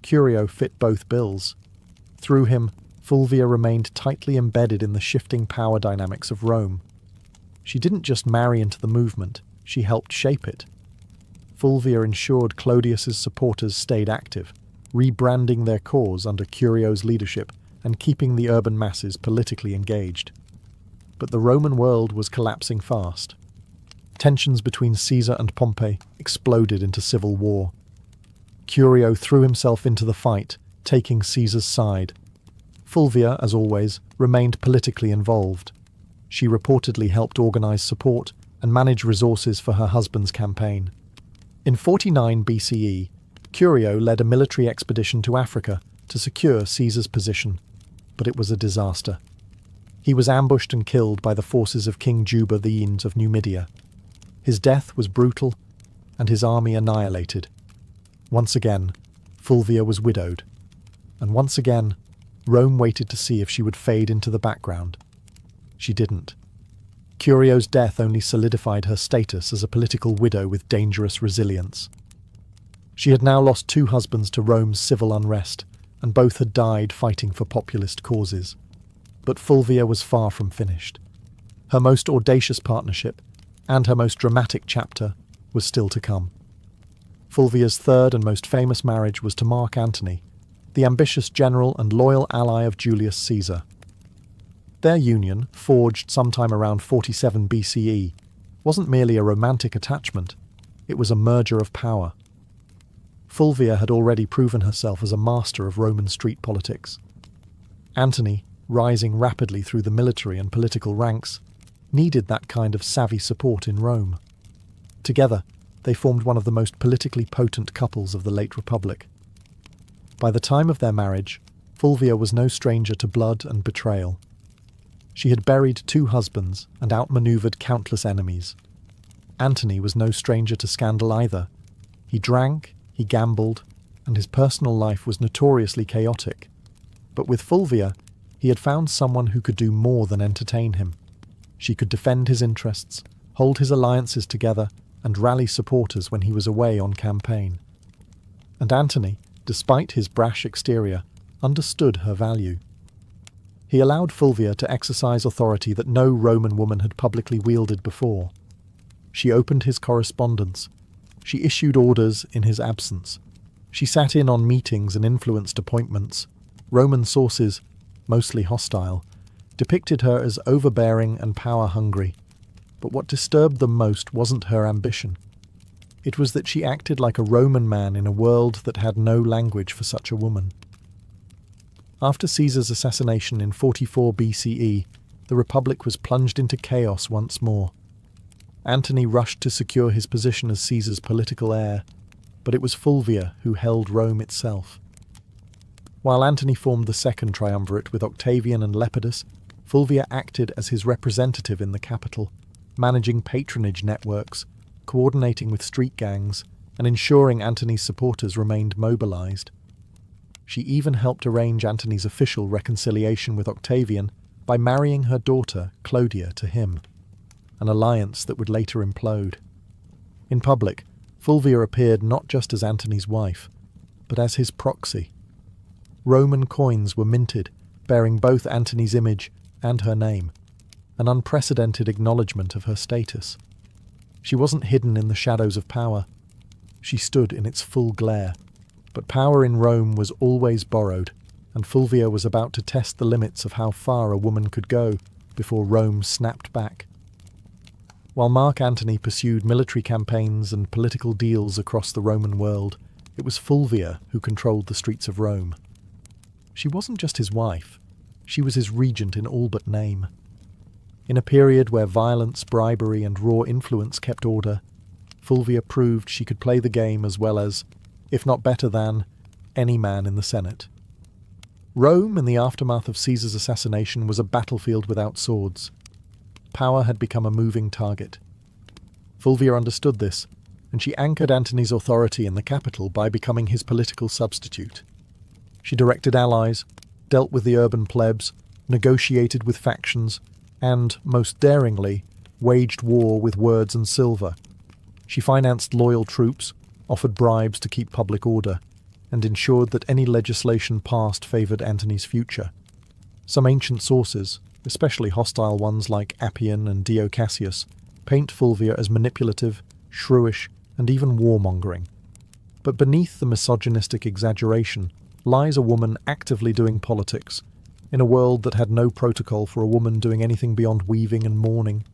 Speaker 1: Curio fit both bills. Through him, Fulvia remained tightly embedded in the shifting power dynamics of Rome. She didn't just marry into the movement, she helped shape it. Fulvia ensured Clodius's supporters stayed active, rebranding their cause under Curio's leadership and keeping the urban masses politically engaged. But the Roman world was collapsing fast. Tensions between Caesar and Pompey exploded into civil war. Curio threw himself into the fight, taking Caesar's side. Fulvia, as always, remained politically involved. She reportedly helped organize support and manage resources for her husband's campaign. In 49 BCE, Curio led a military expedition to Africa to secure Caesar's position, but it was a disaster. He was ambushed and killed by the forces of King Juba the Aenes of Numidia. His death was brutal, and his army annihilated. Once again, Fulvia was widowed, and once again, Rome waited to see if she would fade into the background. She didn't. Curio's death only solidified her status as a political widow with dangerous resilience. She had now lost 2 husbands to Rome's civil unrest, and both had died fighting for populist causes. But Fulvia was far from finished. Her most audacious partnership, and her most dramatic chapter, was still to come. Fulvia's third and most famous marriage was to Mark Antony, the ambitious general and loyal ally of Julius Caesar. Their union, forged sometime around 47 BCE, wasn't merely a romantic attachment, it was a merger of power. Fulvia had already proven herself as a master of Roman street politics. Antony, rising rapidly through the military and political ranks, needed that kind of savvy support in Rome. Together, they formed one of the most politically potent couples of the late Republic. By the time of their marriage, Fulvia was no stranger to blood and betrayal. She had buried 2 husbands and outmaneuvered countless enemies. Antony was no stranger to scandal either. He drank, he gambled, and his personal life was notoriously chaotic. But with Fulvia, he had found someone who could do more than entertain him. She could defend his interests, hold his alliances together, and rally supporters when he was away on campaign. And Antony, despite his brash exterior, understood her value. He allowed Fulvia to exercise authority that no Roman woman had publicly wielded before. She opened his correspondence. She issued orders in his absence. She sat in on meetings and influenced appointments. Roman sources, mostly hostile, depicted her as overbearing and power-hungry. But what disturbed them most wasn't her ambition. It was that she acted like a Roman man in a world that had no language for such a woman. After Caesar's assassination in 44 BCE, the Republic was plunged into chaos once more. Antony rushed to secure his position as Caesar's political heir, but it was Fulvia who held Rome itself. While Antony formed the second triumvirate with Octavian and Lepidus, Fulvia acted as his representative in the capital, managing patronage networks, coordinating with street gangs, and ensuring Antony's supporters remained mobilized. She even helped arrange Antony's official reconciliation with Octavian by marrying her daughter, Clodia, to him, an alliance that would later implode. In public, Fulvia appeared not just as Antony's wife, but as his proxy. Roman coins were minted, bearing both Antony's image and her name, an unprecedented acknowledgement of her status. She wasn't hidden in the shadows of power. She stood in its full glare. But power in Rome was always borrowed, and Fulvia was about to test the limits of how far a woman could go before Rome snapped back. While Mark Antony pursued military campaigns and political deals across the Roman world, it was Fulvia who controlled the streets of Rome. She wasn't just his wife, she was his regent in all but name. In a period where violence, bribery, and raw influence kept order, Fulvia proved she could play the game as well as, if not better than, any man in the Senate. Rome, in the aftermath of Caesar's assassination, was a battlefield without swords. Power had become a moving target. Fulvia understood this, and she anchored Antony's authority in the capital by becoming his political substitute. She directed allies, dealt with the urban plebs, negotiated with factions, and, most daringly, waged war with words and silver. She financed loyal troops, offered bribes to keep public order, and ensured that any legislation passed favoured Antony's future. Some ancient sources, especially hostile ones like Appian and Dio Cassius, paint Fulvia as manipulative, shrewish, and even warmongering. But beneath the misogynistic exaggeration lies a woman actively doing politics, in a world that had no protocol for a woman doing anything beyond weaving and mourning.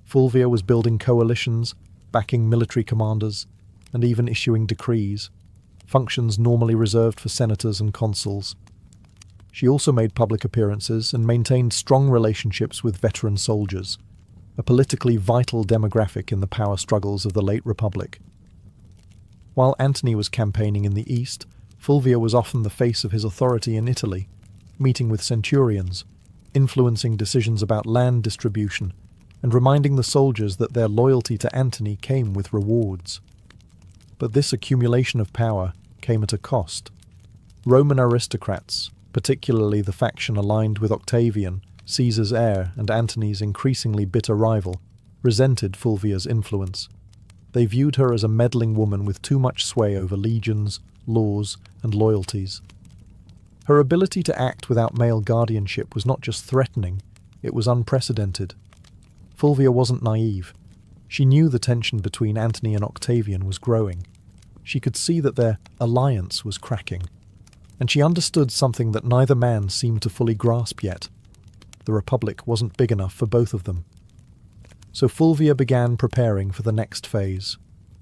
Speaker 1: Fulvia was building coalitions, backing military commanders, and even issuing decrees, functions normally reserved for senators and consuls. She also made public appearances and maintained strong relationships with veteran soldiers, a politically vital demographic in the power struggles of the late Republic. While Antony was campaigning in the east, Fulvia was often the face of his authority in Italy, meeting with centurions, influencing decisions about land distribution, and reminding the soldiers that their loyalty to Antony came with rewards. But this accumulation of power came at a cost. Roman aristocrats, particularly the faction aligned with Octavian, Caesar's heir and Antony's increasingly bitter rival, resented Fulvia's influence. They viewed her as a meddling woman with too much sway over legions, laws, and loyalties. Her ability to act without male guardianship was not just threatening, it was unprecedented. Fulvia wasn't naive. She knew the tension between Antony and Octavian was growing. She could see that their alliance was cracking. And she understood something that neither man seemed to fully grasp yet. The Republic wasn't big enough for both of them. So Fulvia began preparing for the next phase.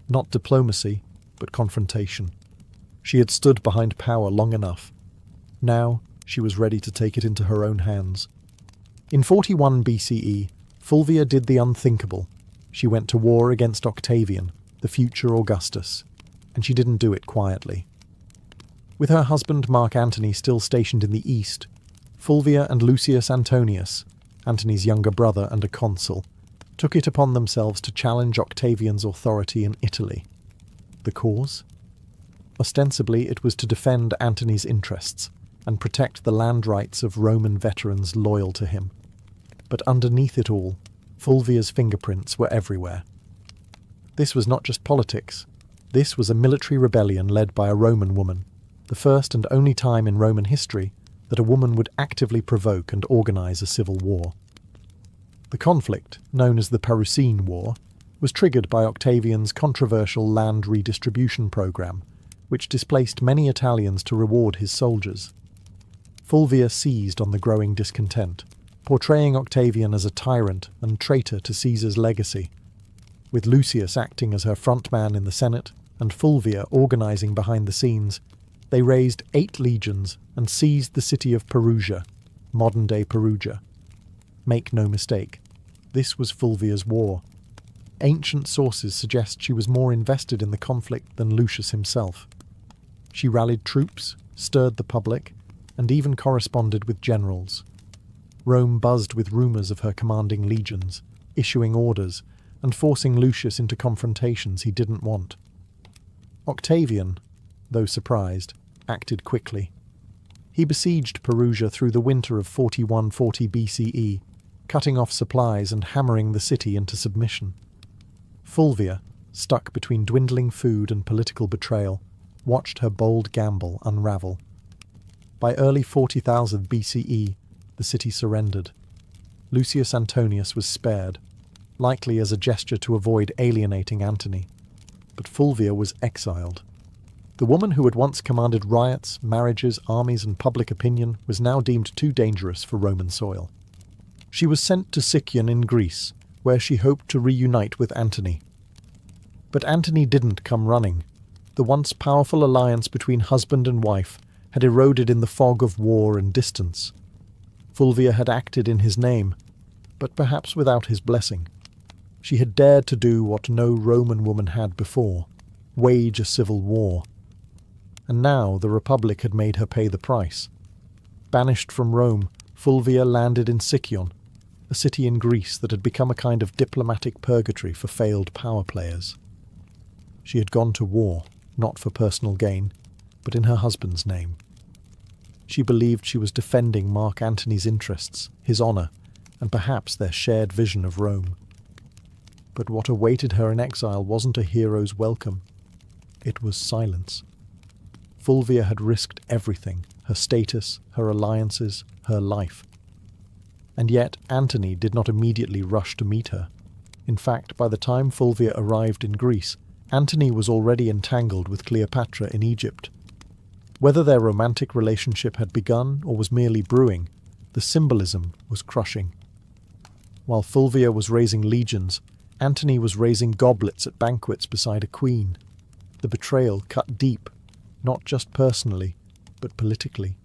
Speaker 1: Not diplomacy, but confrontation. She had stood behind power long enough. Now she was ready to take it into her own hands. In 41 BCE, Fulvia did the unthinkable. She went to war against Octavian, the future Augustus, and she didn't do it quietly. With her husband Mark Antony still stationed in the east, Fulvia and Lucius Antonius, Antony's younger brother and a consul, took it upon themselves to challenge Octavian's authority in Italy. The cause? Ostensibly, it was to defend Antony's interests and protect the land rights of Roman veterans loyal to him. But underneath it all, Fulvia's fingerprints were everywhere. This was not just politics. This was a military rebellion led by a Roman woman, the first and only time in Roman history that a woman would actively provoke and organize a civil war. The conflict, known as the Perusine War, was triggered by Octavian's controversial land redistribution program, which displaced many Italians to reward his soldiers. Fulvia seized on the growing discontent, portraying Octavian as a tyrant and traitor to Caesar's legacy. With Lucius acting as her frontman in the Senate and Fulvia organizing behind the scenes, They raised 8 legions and seized the city of Perugia, modern-day Perugia. Make no mistake, this was Fulvia's war. Ancient sources suggest she was more invested in the conflict than Lucius himself. She rallied troops, stirred the public, and even corresponded with generals. Rome buzzed with rumours of her commanding legions, issuing orders, and forcing Lucius into confrontations he didn't want. Octavian, though surprised, acted quickly. He besieged Perugia through the winter of 4140 BCE, cutting off supplies and hammering the city into submission. Fulvia, stuck between dwindling food and political betrayal, watched her bold gamble unravel. By early 40,000 BCE, the city surrendered. Lucius Antonius was spared, likely as a gesture to avoid alienating Antony. But Fulvia was exiled. The woman who had once commanded riots, marriages, armies, and public opinion was now deemed too dangerous for Roman soil. She was sent to Sicyon in Greece, where she hoped to reunite with Antony. But Antony didn't come running. The once powerful alliance between husband and wife had eroded in the fog of war and distance. Fulvia had acted in his name, but perhaps without his blessing. She had dared to do what no Roman woman had before, wage a civil war. And now the Republic had made her pay the price. Banished from Rome, Fulvia landed in Sicyon, a city in Greece that had become a kind of diplomatic purgatory for failed power players. She had gone to war, not for personal gain, but in her husband's name. She believed she was defending Mark Antony's interests, his honour, and perhaps their shared vision of Rome. But what awaited her in exile wasn't a hero's welcome. It was silence. Fulvia had risked everything, her status, her alliances, her life. And yet Antony did not immediately rush to meet her. In fact, by the time Fulvia arrived in Greece, Antony was already entangled with Cleopatra in Egypt. Whether their romantic relationship had begun or was merely brewing, the symbolism was crushing. While Fulvia was raising legions, Antony was raising goblets at banquets beside a queen. The betrayal cut deep, not just personally, but politically.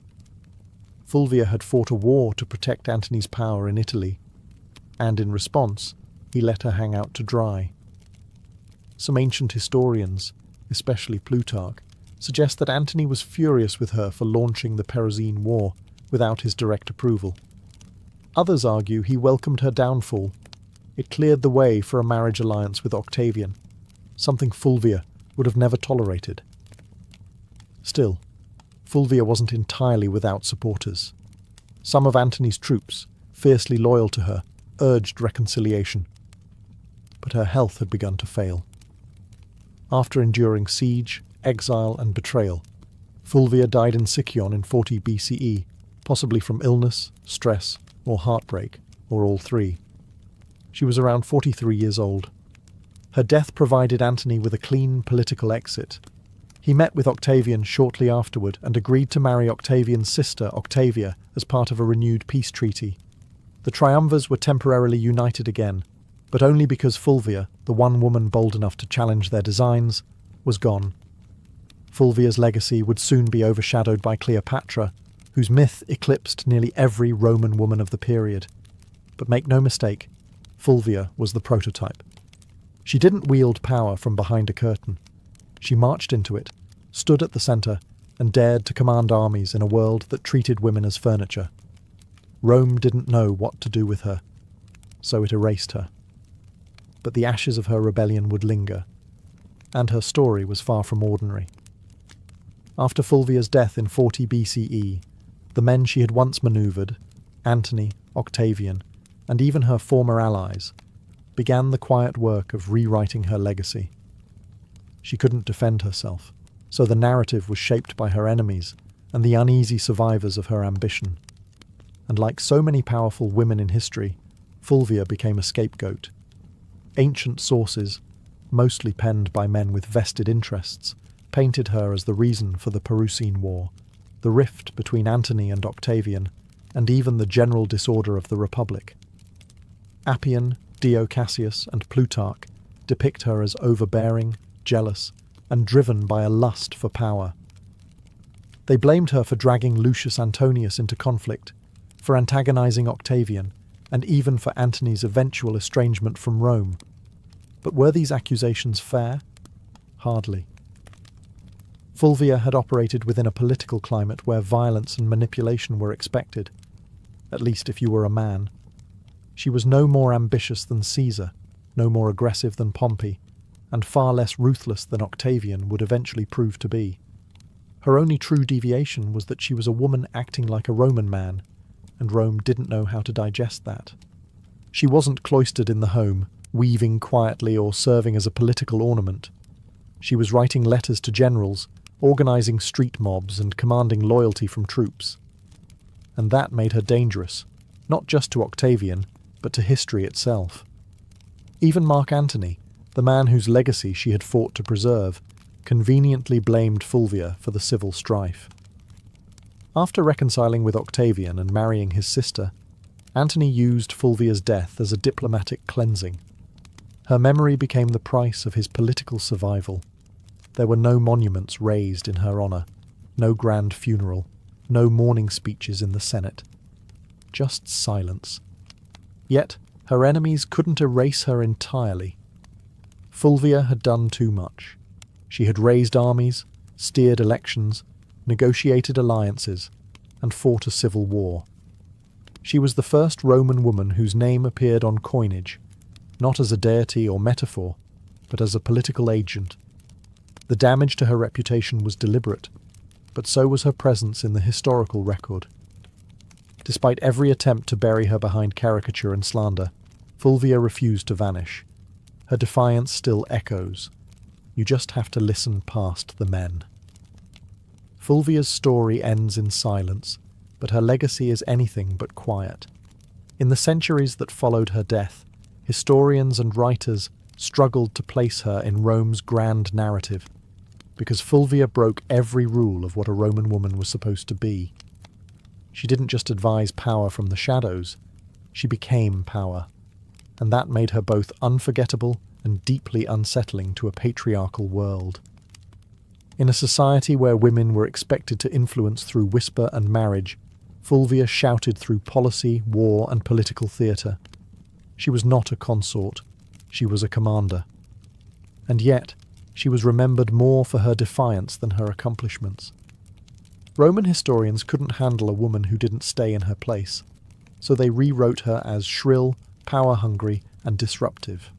Speaker 1: Fulvia had fought a war to protect Antony's power in Italy, and in response, he let her hang out to dry. Some ancient historians, especially Plutarch, suggest that Antony was furious with her for launching the Perisine War without his direct approval. Others argue he welcomed her downfall. It cleared the way for a marriage alliance with Octavian, something Fulvia would have never tolerated. Still, Fulvia wasn't entirely without supporters. Some of Antony's troops, fiercely loyal to her, urged reconciliation. But her health had begun to fail. After enduring siege, exile, and betrayal, Fulvia died in Sicyon in 40 BCE, possibly from illness, stress, or heartbreak, or all three. She was around 43 years old. Her death provided Antony with a clean political exit. He met with Octavian shortly afterward and agreed to marry Octavian's sister, Octavia, as part of a renewed peace treaty. The triumvirs were temporarily united again, but only because Fulvia, the one woman bold enough to challenge their designs, was gone. Fulvia's legacy would soon be overshadowed by Cleopatra, whose myth eclipsed nearly every Roman woman of the period. But make no mistake, Fulvia was the prototype. She didn't wield power from behind a curtain. She marched into it, stood at the centre, and dared to command armies in a world that treated women as furniture. Rome didn't know what to do with her, so it erased her. But the ashes of her rebellion would linger, and her story was far from ordinary. After Fulvia's death in 40 BCE, the men she had once manoeuvred, Antony, Octavian, and even her former allies, began the quiet work of rewriting her legacy. She couldn't defend herself, so the narrative was shaped by her enemies and the uneasy survivors of her ambition. And like so many powerful women in history, Fulvia became a scapegoat. Ancient sources, mostly penned by men with vested interests, painted her as the reason for the Perisine War, the rift between Antony and Octavian, and even the general disorder of the Republic. Appian, Dio Cassius, and Plutarch depict her as overbearing, jealous, and driven by a lust for power. They blamed her for dragging Lucius Antonius into conflict, for antagonizing Octavian, and even for Antony's eventual estrangement from Rome. But were these accusations fair? Hardly. Fulvia had operated within a political climate where violence and manipulation were expected, at least if you were a man. She was no more ambitious than Caesar, no more aggressive than Pompey, and far less ruthless than Octavian would eventually prove to be. Her only true deviation was that she was a woman acting like a Roman man, and Rome didn't know how to digest that. She wasn't cloistered in the home, weaving quietly or serving as a political ornament. She was writing letters to generals, organising street mobs and commanding loyalty from troops. And that made her dangerous, not just to Octavian, but to history itself. Even Mark Antony, the man whose legacy she had fought to preserve, conveniently blamed Fulvia for the civil strife. After reconciling with Octavian and marrying his sister, Antony used Fulvia's death as a diplomatic cleansing. Her memory became the price of his political survival. There were no monuments raised in her honour, no grand funeral, no mourning speeches in the Senate. Just silence. Yet her enemies couldn't erase her entirely. Fulvia had done too much. She had raised armies, steered elections, negotiated alliances, and fought a civil war. She was the first Roman woman whose name appeared on coinage, not as a deity or metaphor, but as a political agent. The damage to her reputation was deliberate, but so was her presence in the historical record. Despite every attempt to bury her behind caricature and slander, Fulvia refused to vanish. Her defiance still echoes. You just have to listen past the men. Fulvia's story ends in silence, but her legacy is anything but quiet. In the centuries that followed her death, historians and writers struggled to place her in Rome's grand narrative, because Fulvia broke every rule of what a Roman woman was supposed to be. She didn't just advise power from the shadows, she became power, and that made her both unforgettable and deeply unsettling to a patriarchal world. In a society where women were expected to influence through whisper and marriage, Fulvia shouted through policy, war, and political theatre. She was not a consort, she was a commander. And yet, she was remembered more for her defiance than her accomplishments. Roman historians couldn't handle a woman who didn't stay in her place, so they rewrote her as shrill, power-hungry, and disruptive.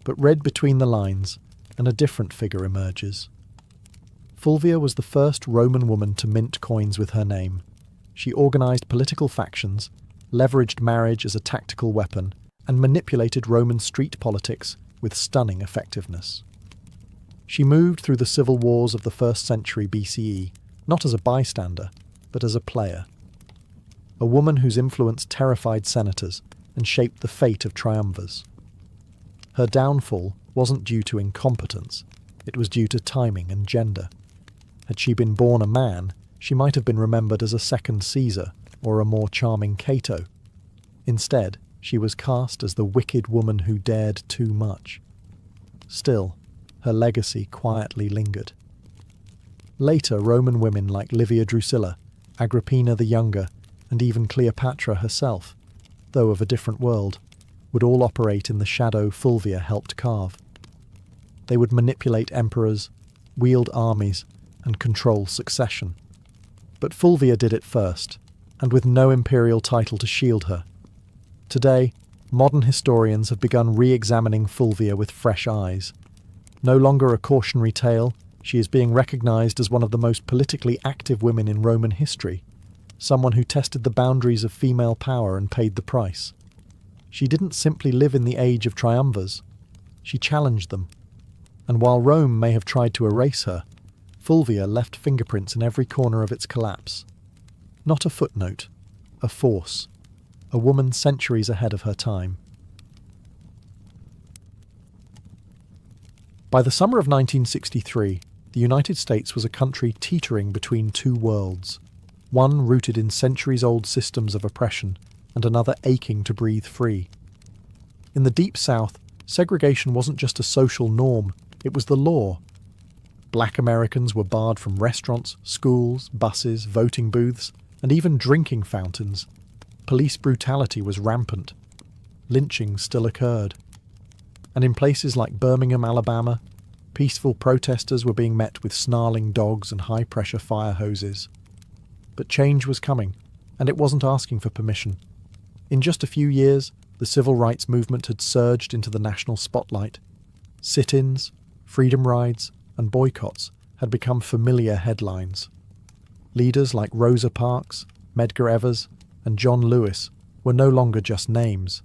Speaker 1: But read between the lines, and a different figure emerges. Fulvia was the first Roman woman to mint coins with her name. She organised political factions, leveraged marriage as a tactical weapon, and manipulated Roman street politics with stunning effectiveness. She moved through the civil wars of the 1st century BCE, not as a bystander, but as a player. A woman whose influence terrified senators and shaped the fate of triumvirs. Her downfall wasn't due to incompetence, it was due to timing and gender. Had she been born a man, she might have been remembered as a second Caesar or a more charming Cato. Instead, she was cast as the wicked woman who dared too much. Still, her legacy quietly lingered. Later, Roman women like Livia Drusilla, Agrippina the Younger, and even Cleopatra herself, though of a different world, would all operate in the shadow Fulvia helped carve. They would manipulate emperors, wield armies, and control succession. But Fulvia did it first, and with no imperial title to shield her. Today, modern historians have begun re-examining Fulvia with fresh eyes. No longer a cautionary tale, she is being recognised as one of the most politically active women in Roman history, someone who tested the boundaries of female power and paid the price. She didn't simply live in the age of triumvirs, she challenged them. And while Rome may have tried to erase her, Fulvia left fingerprints in every corner of its collapse. Not a footnote, a force, a woman centuries ahead of her time. By the summer of 1963, the United States was a country teetering between two worlds, one rooted in centuries-old systems of oppression and another aching to breathe free. In the Deep South, segregation wasn't just a social norm, it was the law. Black Americans were barred from restaurants, schools, buses, voting booths, and even drinking fountains. Police brutality was rampant. Lynching still occurred. And in places like Birmingham, Alabama, peaceful protesters were being met with snarling dogs and high-pressure fire hoses. But change was coming, and it wasn't asking for permission. In just a few years, the civil rights movement had surged into the national spotlight. Sit-ins, freedom rides, and boycotts had become familiar headlines. Leaders like Rosa Parks, Medgar Evers, and John Lewis were no longer just names.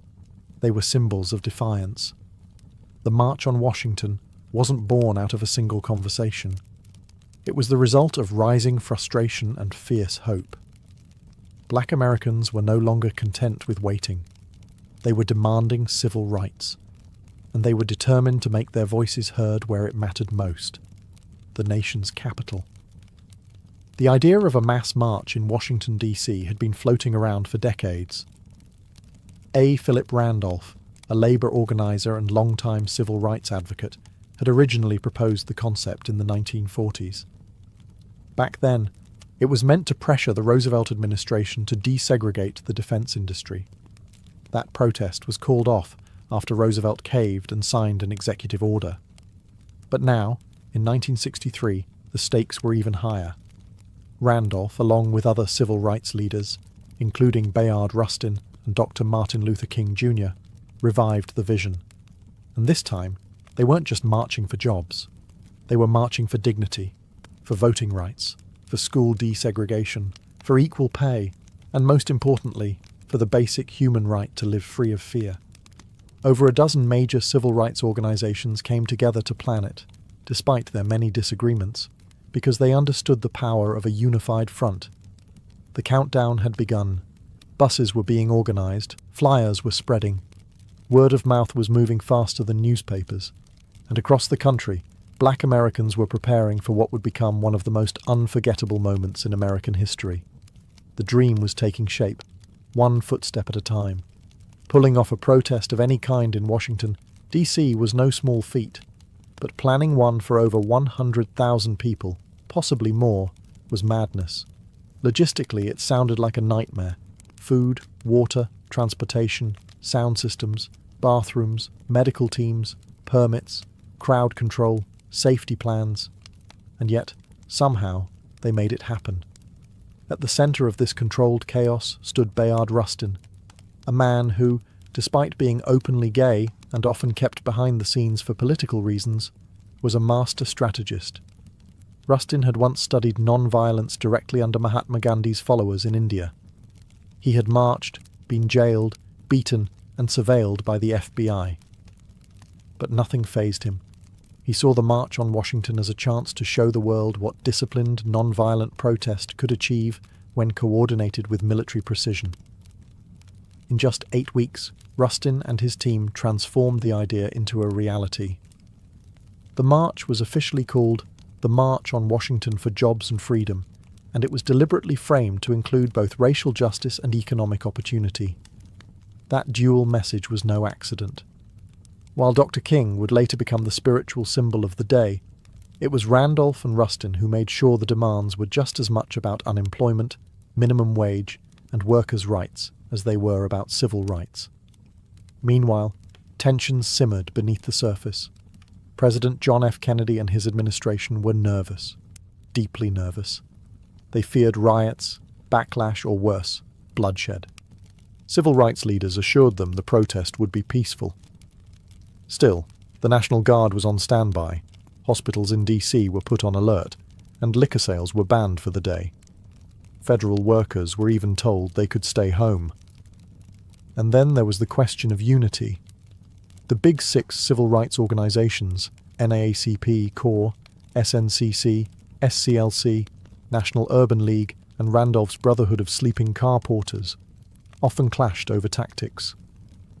Speaker 1: They were symbols of defiance. The March on Washington wasn't born out of a single conversation. It was the result of rising frustration and fierce hope. Black Americans were no longer content with waiting. They were demanding civil rights, and they were determined to make their voices heard where it mattered most, the nation's capital. The idea of a mass march in Washington, D.C. had been floating around for decades. A. Philip Randolph, a labor organizer and longtime civil rights advocate, had originally proposed the concept in the 1940s. Back then, it was meant to pressure the Roosevelt administration to desegregate the defense industry. That protest was called off after Roosevelt caved and signed an executive order. But now, in 1963, the stakes were even higher. Randolph, along with other civil rights leaders, including Bayard Rustin and Dr. Martin Luther King Jr., revived the vision. And this time, they weren't just marching for jobs. They were marching for dignity, for voting rights, for school desegregation, for equal pay, and most importantly, for the basic human right to live free of fear. Over a dozen major civil rights organizations came together to plan it, despite their many disagreements, because they understood the power of a unified front. The countdown had begun. Buses were being organized, flyers were spreading. Word of mouth was moving faster than newspapers, and across the country, Black Americans were preparing for what would become one of the most unforgettable moments in American history. The dream was taking shape, one footstep at a time. Pulling off a protest of any kind in Washington, D.C. was no small feat, but planning one for over 100,000 people, possibly more, was madness. Logistically, it sounded like a nightmare. Food, water, transportation, sound systems, bathrooms, medical teams, permits, crowd control, safety plans. And yet, somehow, they made it happen. At the centre of this controlled chaos stood Bayard Rustin, a man who, despite being openly gay and often kept behind the scenes for political reasons, was a master strategist. Rustin had once studied non-violence directly under Mahatma Gandhi's followers in India. He had marched, been jailed, beaten, and surveilled by the FBI. But nothing fazed him. He saw the March on Washington as a chance to show the world what disciplined, non-violent protest could achieve when coordinated with military precision. In just 8 weeks, Rustin and his team transformed the idea into a reality. The march was officially called the March on Washington for Jobs and Freedom, and it was deliberately framed to include both racial justice and economic opportunity. That dual message was no accident. While Dr. King would later become the spiritual symbol of the day, it was Randolph and Rustin who made sure the demands were just as much about unemployment, minimum wage, and workers' rights as they were about civil rights. Meanwhile, tensions simmered beneath the surface. President John F. Kennedy and his administration were nervous, deeply nervous. They feared riots, backlash, or worse, bloodshed. Civil rights leaders assured them the protest would be peaceful. Still, the National Guard was on standby, hospitals in D.C. were put on alert, and liquor sales were banned for the day. Federal workers were even told they could stay home. And then there was the question of unity. The Big Six civil rights organizations, NAACP, CORE, SNCC, SCLC, National Urban League, and Randolph's Brotherhood of Sleeping Car Porters, often clashed over tactics.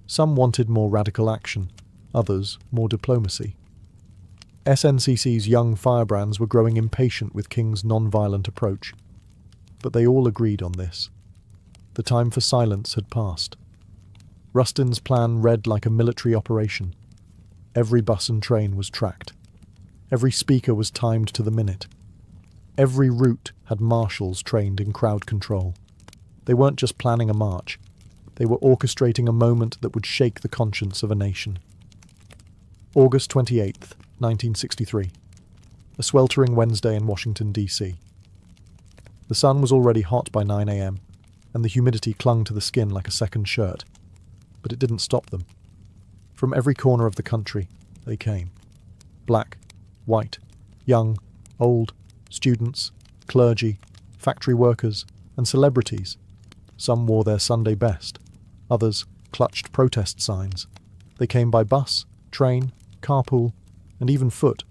Speaker 1: Some wanted more radical action, others more diplomacy. SNCC's young firebrands were growing impatient with King's non-violent approach, but they all agreed on this. The time for silence had passed. Rustin's plan read like a military operation. Every bus and train was tracked. Every speaker was timed to the minute. Every route had marshals trained in crowd control. They weren't just planning a march. They were orchestrating a moment that would shake the conscience of a nation. August 28th, 1963. A sweltering Wednesday in Washington, D.C. The sun was already hot by 9 a.m., and the humidity clung to the skin like a second shirt. But it didn't stop them. From every corner of the country, they came. Black, white, young, old, students, clergy, factory workers, and celebrities. Some wore their Sunday best. Others clutched protest signs. They came by bus, train, carpool, and even foot.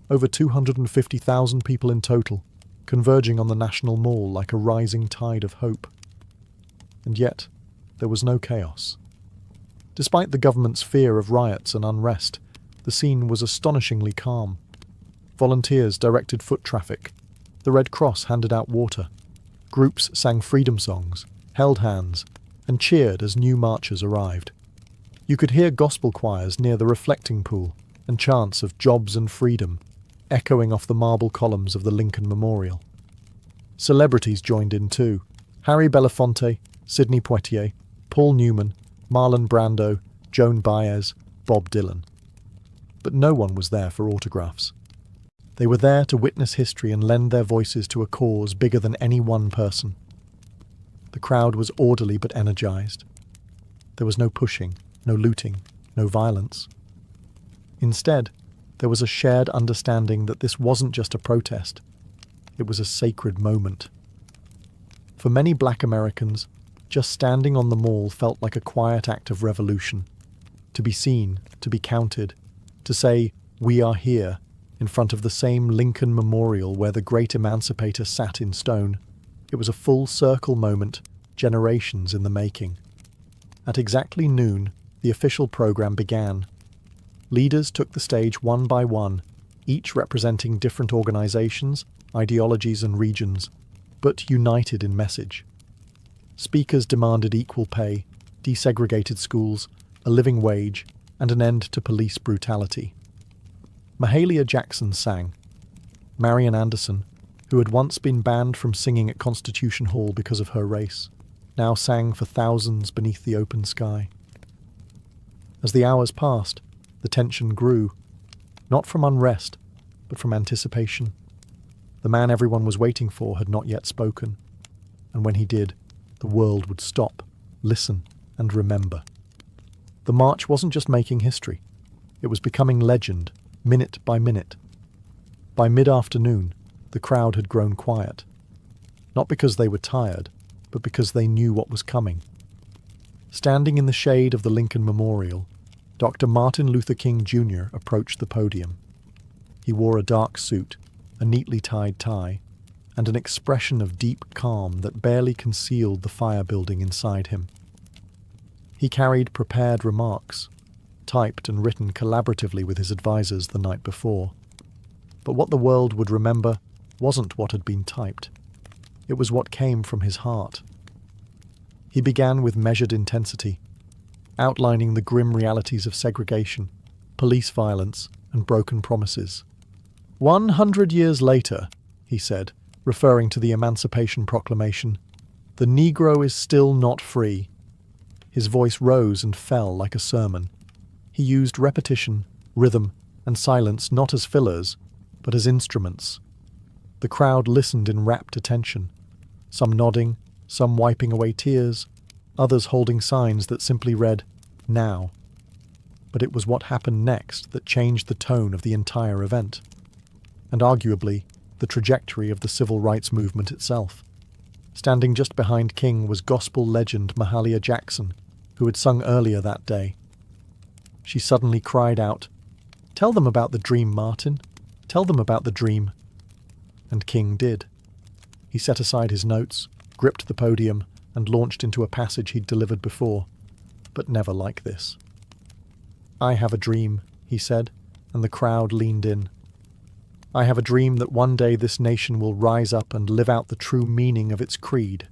Speaker 1: Over 250,000 people in total, converging on the National Mall like a rising tide of hope. And yet, there was no chaos. Despite the government's fear of riots and unrest, the scene was astonishingly calm. Volunteers directed foot traffic. The Red Cross handed out water. Groups sang freedom songs, held hands, and cheered as new marchers arrived. You could hear gospel choirs near the reflecting pool and chants of jobs and freedom echoing off the marble columns of the Lincoln Memorial. Celebrities joined in too. Harry Belafonte, Sidney Poitier, Paul Newman, Marlon Brando, Joan Baez, Bob Dylan. But no one was there for autographs. They were there to witness history and lend their voices to a cause bigger than any one person. The crowd was orderly but energized. There was no pushing, no looting, no violence. Instead, there was a shared understanding that this wasn't just a protest. It was a sacred moment. For many Black Americans, just standing on the mall felt like a quiet act of revolution. To be seen, to be counted, to say, "We are here," in front of the same Lincoln Memorial where the great emancipator sat in stone. It was a full circle moment, generations in the making. At exactly noon, the official program began. Leaders took the stage one by one, each representing different organizations, ideologies and regions, but united in message. Speakers demanded equal pay, desegregated schools, a living wage, and an end to police brutality. Mahalia Jackson sang. Marian Anderson, who had once been banned from singing at Constitution Hall because of her race, now sang for thousands beneath the open sky. As the hours passed, the tension grew, not from unrest, but from anticipation. The man everyone was waiting for had not yet spoken, and when he did, the world would stop, listen, and remember. The march wasn't just making history. It was becoming legend, minute by minute. By mid-afternoon, the crowd had grown quiet. Not because they were tired, but because they knew what was coming. Standing in the shade of the Lincoln Memorial, Dr. Martin Luther King Jr. approached the podium. He wore a dark suit, a neatly tied tie, and an expression of deep calm that barely concealed the fire building inside him. He carried prepared remarks, typed and written collaboratively with his advisors the night before. But what the world would remember wasn't what had been typed. It was what came from his heart. He began with measured intensity, outlining the grim realities of segregation, police violence, and broken promises. 100 years later, he said, referring to the Emancipation Proclamation, the Negro is still not free. His voice rose and fell like a sermon. He used repetition, rhythm, and silence not as fillers, but as instruments. The crowd listened in rapt attention, some nodding, some wiping away tears, others holding signs that simply read, "Now." But it was what happened next that changed the tone of the entire event, and arguably the trajectory of the civil rights movement itself. Standing just behind King was gospel legend Mahalia Jackson, who had sung earlier that day. She suddenly cried out, "Tell them about the dream, Martin. Tell them about the dream." And King did. He set aside his notes, gripped the podium, and launched into a passage he'd delivered before, but never like this. "I have a dream," he said, and the crowd leaned in. "I have a dream that one day this nation will rise up and live out the true meaning of its creed."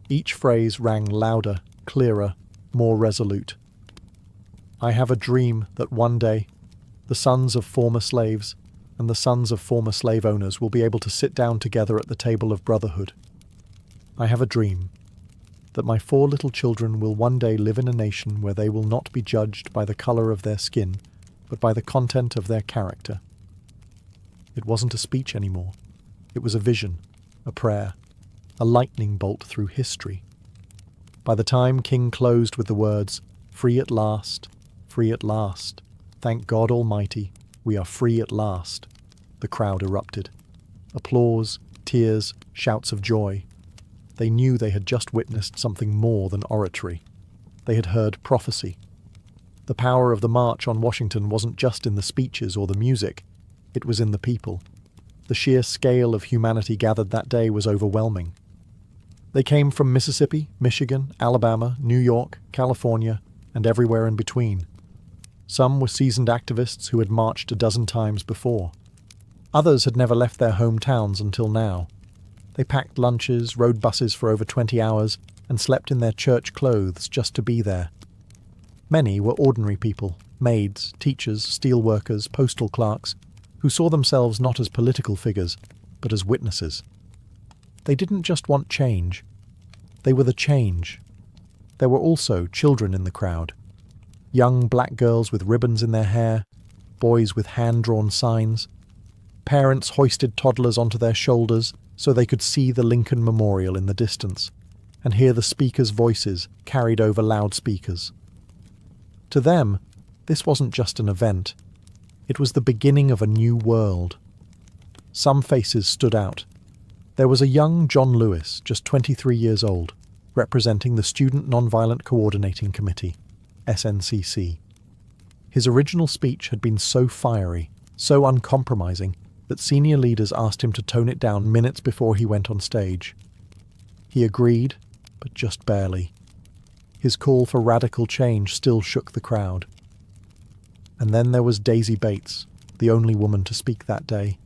Speaker 1: Each phrase rang louder, clearer, more resolute. "I have a dream that one day..." The sons of former slaves and the sons of former slave owners will be able to sit down together at the table of brotherhood. I have a dream that my 4 little children will one day live in a nation where they will not be judged by the color of their skin, but by the content of their character. It wasn't a speech anymore. It was a vision, a prayer, a lightning bolt through history. By the time King closed with the words, free at last, thank God Almighty, we are free at last, the crowd erupted. Applause, tears, shouts of joy. They knew they had just witnessed something more than oratory. They had heard prophecy. The power of the March on Washington wasn't just in the speeches or the music, it was in the people. The sheer scale of humanity gathered that day was overwhelming. They came from Mississippi, Michigan, Alabama, New York, California, and everywhere in between. Some were seasoned activists who had marched a dozen times before. Others had never left their hometowns until now. They packed lunches, rode buses for over 20 hours, and slept in their church clothes just to be there. Many were ordinary people, maids, teachers, steel workers, postal clerks, who saw themselves not as political figures, but as witnesses. They didn't just want change. They were the change. There were also children in the crowd. Young black girls with ribbons in their hair, boys with hand-drawn signs. Parents hoisted toddlers onto their shoulders so they could see the Lincoln Memorial in the distance and hear the speakers' voices carried over loudspeakers. To them, this wasn't just an event. It was the beginning of a new world. Some faces stood out. There was a young John Lewis, just 23 years old, representing the Student Nonviolent Coordinating Committee, SNCC. His original speech had been so fiery, so uncompromising, that senior leaders asked him to tone it down minutes before he went on stage. He agreed, but just barely. His call for radical change still shook the crowd. And then there was Daisy Bates, the only woman to speak that day.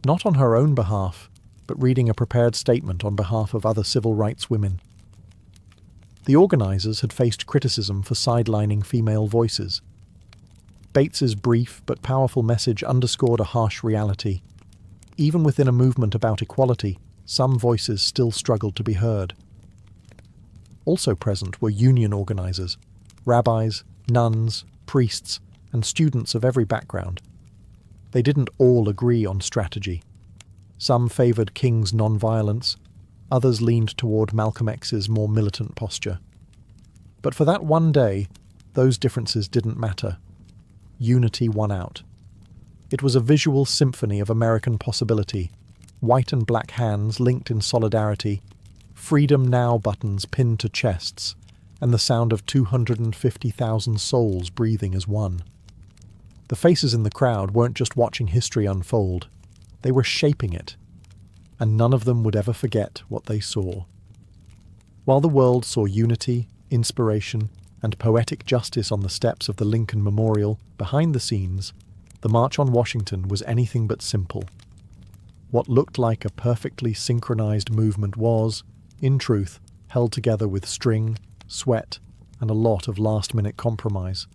Speaker 1: Not on her own behalf, but reading a prepared statement on behalf of other civil rights women. The organizers had faced criticism for sidelining female voices. Bates's brief but powerful message underscored a harsh reality. Even within a movement about equality, some voices still struggled to be heard. Also present were union organizers, rabbis, nuns, priests, and students of every background. They didn't all agree on strategy. Some favored King's nonviolence, others leaned toward Malcolm X's more militant posture. But for that one day, those differences didn't matter. Unity won out. It was a visual symphony of American possibility, white and black hands linked in solidarity, Freedom Now buttons pinned to chests, and the sound of 250,000 souls breathing as one. The faces in the crowd weren't just watching history unfold, they were shaping it, and none of them would ever forget what they saw. While the world saw unity, inspiration, and poetic justice on the steps of the Lincoln Memorial, behind the scenes, the March on Washington was anything but simple. What looked like a perfectly synchronized movement was, in truth, held together with string, sweat, and a lot of last-minute compromise.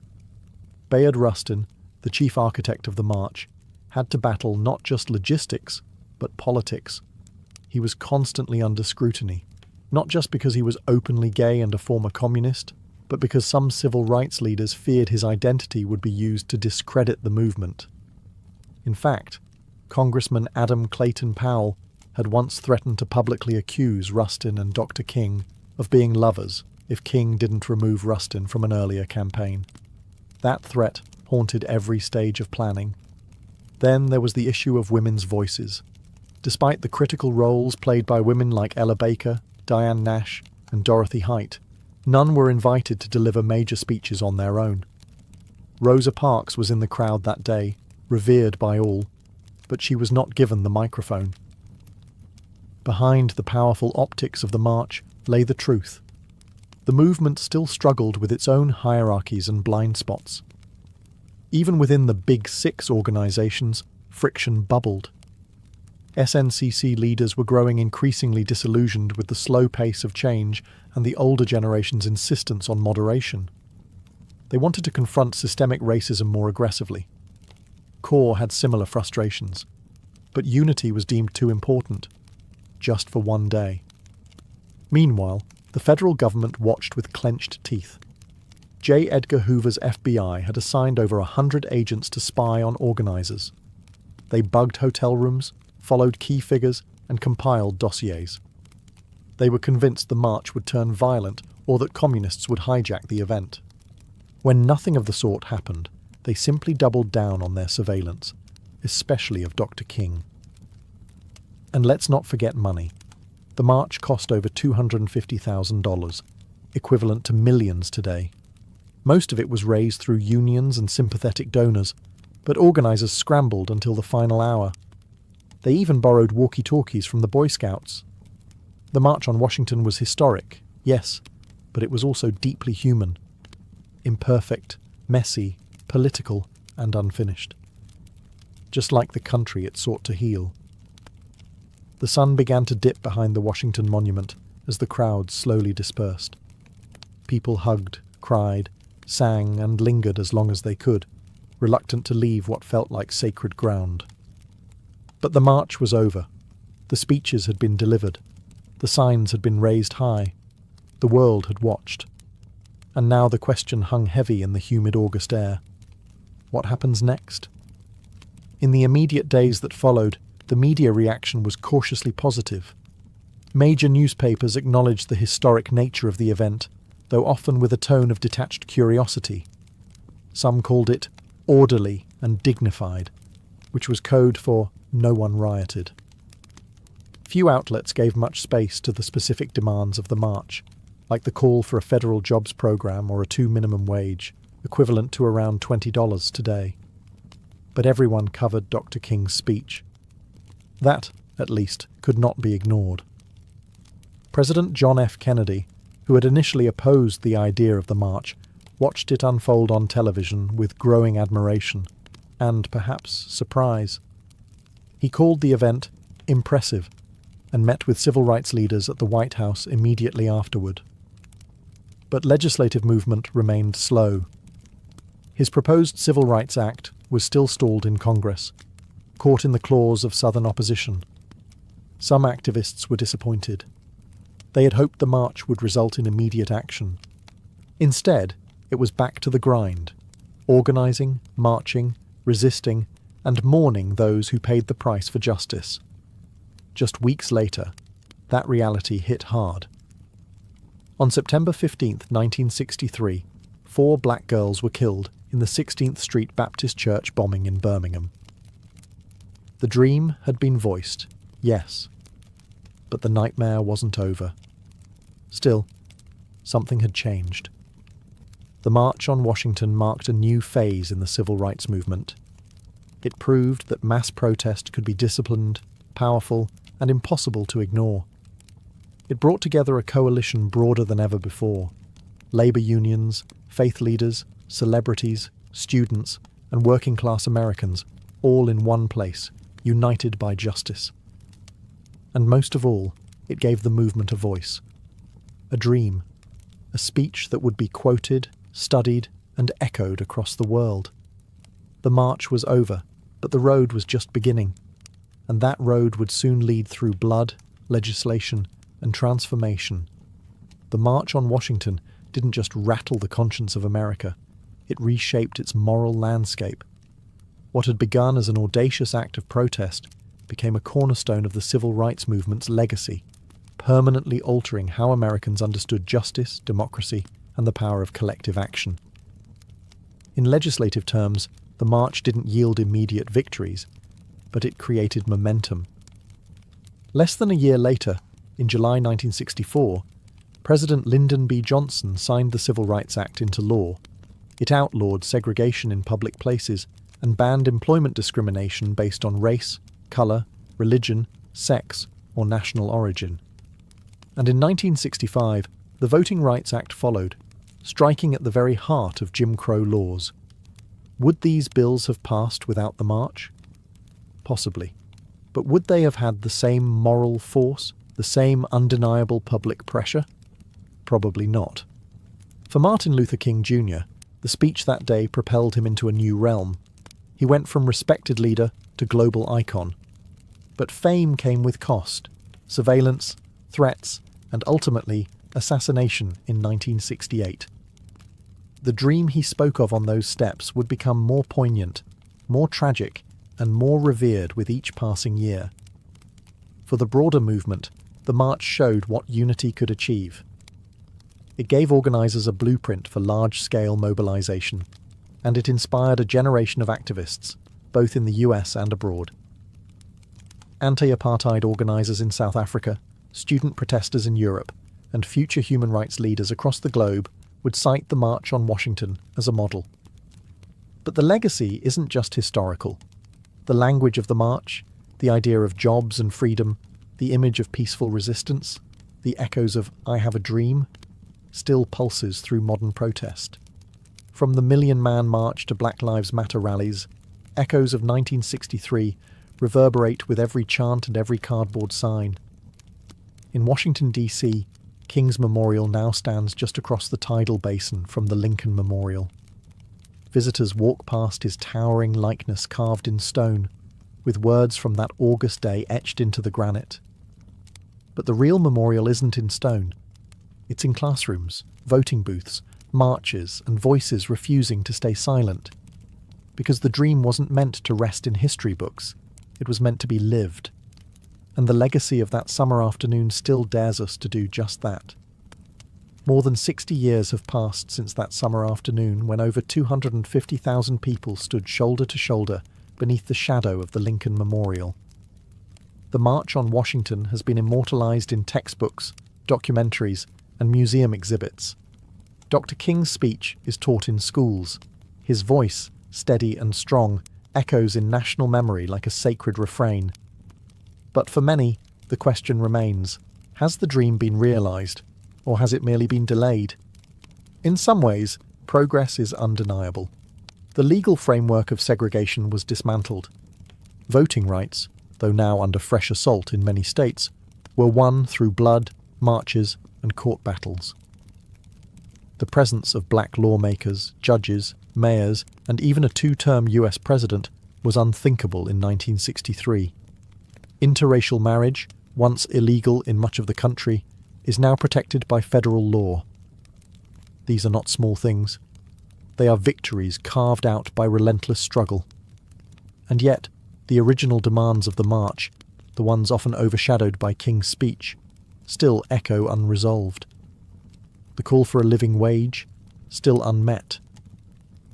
Speaker 1: Bayard Rustin, the chief architect of the march, had to battle not just logistics, but politics. He was constantly under scrutiny, not just because he was openly gay and a former communist, but because some civil rights leaders feared his identity would be used to discredit the movement. In fact, Congressman Adam Clayton Powell had once threatened to publicly accuse Rustin and Dr. King of being lovers if King didn't remove Rustin from an earlier campaign. That threat haunted every stage of planning. Then there was the issue of women's voices. Despite the critical roles played by women like Ella Baker, Diane Nash, and Dorothy Height, none were invited to deliver major speeches on their own. Rosa Parks was in the crowd that day, revered by all, but she was not given the microphone. Behind the powerful optics of the march lay the truth. The movement still struggled with its own hierarchies and blind spots. Even within the Big Six organizations, friction bubbled. SNCC leaders were growing increasingly disillusioned with the slow pace of change and the older generation's insistence on moderation. They wanted to confront systemic racism more aggressively, CORE had similar frustrations. But unity was deemed too important, just for one day. Meanwhile, the federal government watched with clenched teeth. J. Edgar Hoover's FBI had assigned over 100 agents to spy on organizers. They bugged hotel rooms, followed key figures, and compiled dossiers. They were convinced the march would turn violent or that communists would hijack the event. When nothing of the sort happened, they simply doubled down on their surveillance, especially of Dr. King. And let's not forget money. The march cost over $250,000, equivalent to millions today. Most of it was raised through unions and sympathetic donors, but organizers scrambled until the final hour. They even borrowed walkie-talkies from the Boy Scouts. The March on Washington was historic, yes, but it was also deeply human. Imperfect, messy, political, and unfinished. Just like the country it sought to heal. The sun began to dip behind the Washington Monument as the crowds slowly dispersed. People hugged, cried, sang, and lingered as long as they could, reluctant to leave what felt like sacred ground. But the march was over. The speeches had been delivered. The signs had been raised high. The world had watched. And now the question hung heavy in the humid August air. What happens next? In the immediate days that followed, the media reaction was cautiously positive. Major newspapers acknowledged the historic nature of the event, though often with a tone of detached curiosity. Some called it orderly and dignified, which was code for no one rioted. Few outlets gave much space to the specific demands of the march, like the call for a federal jobs program or a $2 minimum wage, equivalent to around $20 today. But everyone covered Dr. King's speech. That, at least, could not be ignored. President John F. Kennedy, who had initially opposed the idea of the march, watched it unfold on television with growing admiration and, perhaps, surprise. He called the event impressive and met with civil rights leaders at the White House immediately afterward. But legislative movement remained slow. His proposed Civil Rights Act was still stalled in Congress, caught in the claws of Southern opposition. Some activists were disappointed. They had hoped the march would result in immediate action. Instead, it was back to the grind, organizing, marching, resisting, and mourning those who paid the price for justice. Just weeks later, that reality hit hard. On September 15, 1963, 4 black girls were killed in the 16th Street Baptist Church bombing in Birmingham. The dream had been voiced, yes, but the nightmare wasn't over. Still, something had changed. The March on Washington marked a new phase in the civil rights movement. It proved that mass protest could be disciplined, powerful, and impossible to ignore. It brought together a coalition broader than ever before. Labor unions, faith leaders, celebrities, students, and working-class Americans, all in one place, united by justice. And most of all, it gave the movement a voice. A dream. A speech that would be quoted, studied, and echoed across the world. The march was over, but the road was just beginning. And that road would soon lead through blood, legislation, and transformation. The March on Washington didn't just rattle the conscience of America, it reshaped its moral landscape. What had begun as an audacious act of protest became a cornerstone of the civil rights movement's legacy, permanently altering how Americans understood justice, democracy, and the power of collective action. In legislative terms, the march didn't yield immediate victories, but it created momentum. Less than a year later, in July 1964, President Lyndon B. Johnson signed the Civil Rights Act into law. It outlawed segregation in public places and banned employment discrimination based on race, colour, religion, sex, or national origin. And in 1965, the Voting Rights Act followed, striking at the very heart of Jim Crow laws. Would these bills have passed without the march? Possibly. But would they have had the same moral force, the same undeniable public pressure? Probably not. For Martin Luther King Jr., the speech that day propelled him into a new realm. He went from respected leader to global icon. But fame came with cost: surveillance, threats, and ultimately assassination in 1968. The dream he spoke of on those steps would become more poignant, more tragic, and more revered with each passing year. For the broader movement, the march showed what unity could achieve. It gave organisers a blueprint for large-scale mobilisation, and it inspired a generation of activists, both in the US and abroad. Anti-apartheid organisers in South Africa, student protesters in Europe, and future human rights leaders across the globe would cite the March on Washington as a model. But the legacy isn't just historical. The language of the march, the idea of jobs and freedom, the image of peaceful resistance, the echoes of "I have a dream," still pulses through modern protest. From the Million-Man March to Black Lives Matter rallies, echoes of 1963 reverberate with every chant and every cardboard sign. In Washington, D.C., King's Memorial now stands just across the tidal basin from the Lincoln Memorial. Visitors walk past his towering likeness carved in stone, with words from that August day etched into the granite. But the real memorial isn't in stone. It's in classrooms, voting booths, marches, and voices refusing to stay silent. Because the dream wasn't meant to rest in history books, it was meant to be lived. And the legacy of that summer afternoon still dares us to do just that. More than 60 years have passed since that summer afternoon when over 250,000 people stood shoulder to shoulder beneath the shadow of the Lincoln Memorial. The March on Washington has been immortalized in textbooks, documentaries, and museum exhibits. Dr. King's speech is taught in schools. His voice, steady and strong, echoes in national memory like a sacred refrain. But for many, the question remains: has the dream been realized, or has it merely been delayed? In some ways, progress is undeniable. The legal framework of segregation was dismantled. Voting rights, though now under fresh assault in many states, were won through blood, marches, and court battles. The presence of black lawmakers, judges, mayors, and even a two-term US president was unthinkable in 1963. Interracial marriage, once illegal in much of the country, is now protected by federal law. These are not small things. They are victories carved out by relentless struggle. And yet, the original demands of the march, the ones often overshadowed by King's speech, still echo unresolved. The call for a living wage, still unmet.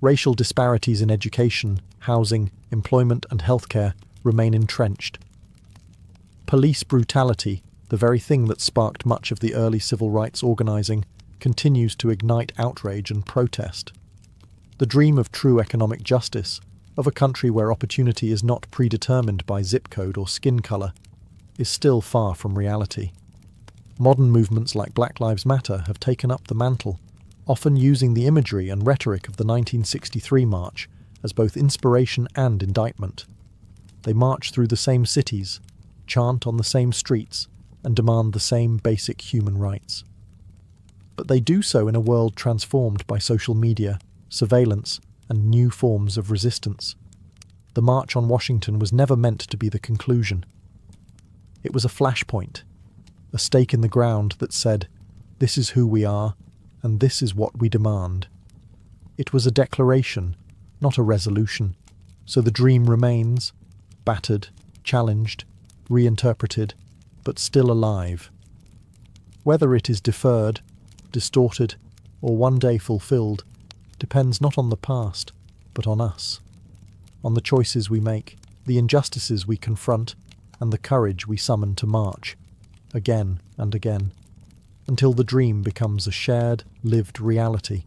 Speaker 1: Racial disparities in education, housing, employment and healthcare remain entrenched. Police brutality, the very thing that sparked much of the early civil rights organising, continues to ignite outrage and protest. The dream of true economic justice, of a country where opportunity is not predetermined by zip code or skin colour, is still far from reality. Modern movements like Black Lives Matter have taken up the mantle, often using the imagery and rhetoric of the 1963 march as both inspiration and indictment. They march through the same cities, chant on the same streets, and demand the same basic human rights. But they do so in a world transformed by social media, surveillance, and new forms of resistance. The March on Washington was never meant to be the conclusion. It was a flashpoint, a stake in the ground that said, "This is who we are, and this is what we demand." It was a declaration, not a resolution, so the dream remains, battered, challenged, reinterpreted, but still alive. Whether it is deferred, distorted, or one day fulfilled depends not on the past, but on us, on the choices we make, the injustices we confront, and the courage we summon to march, again and again, until the dream becomes a shared, lived reality.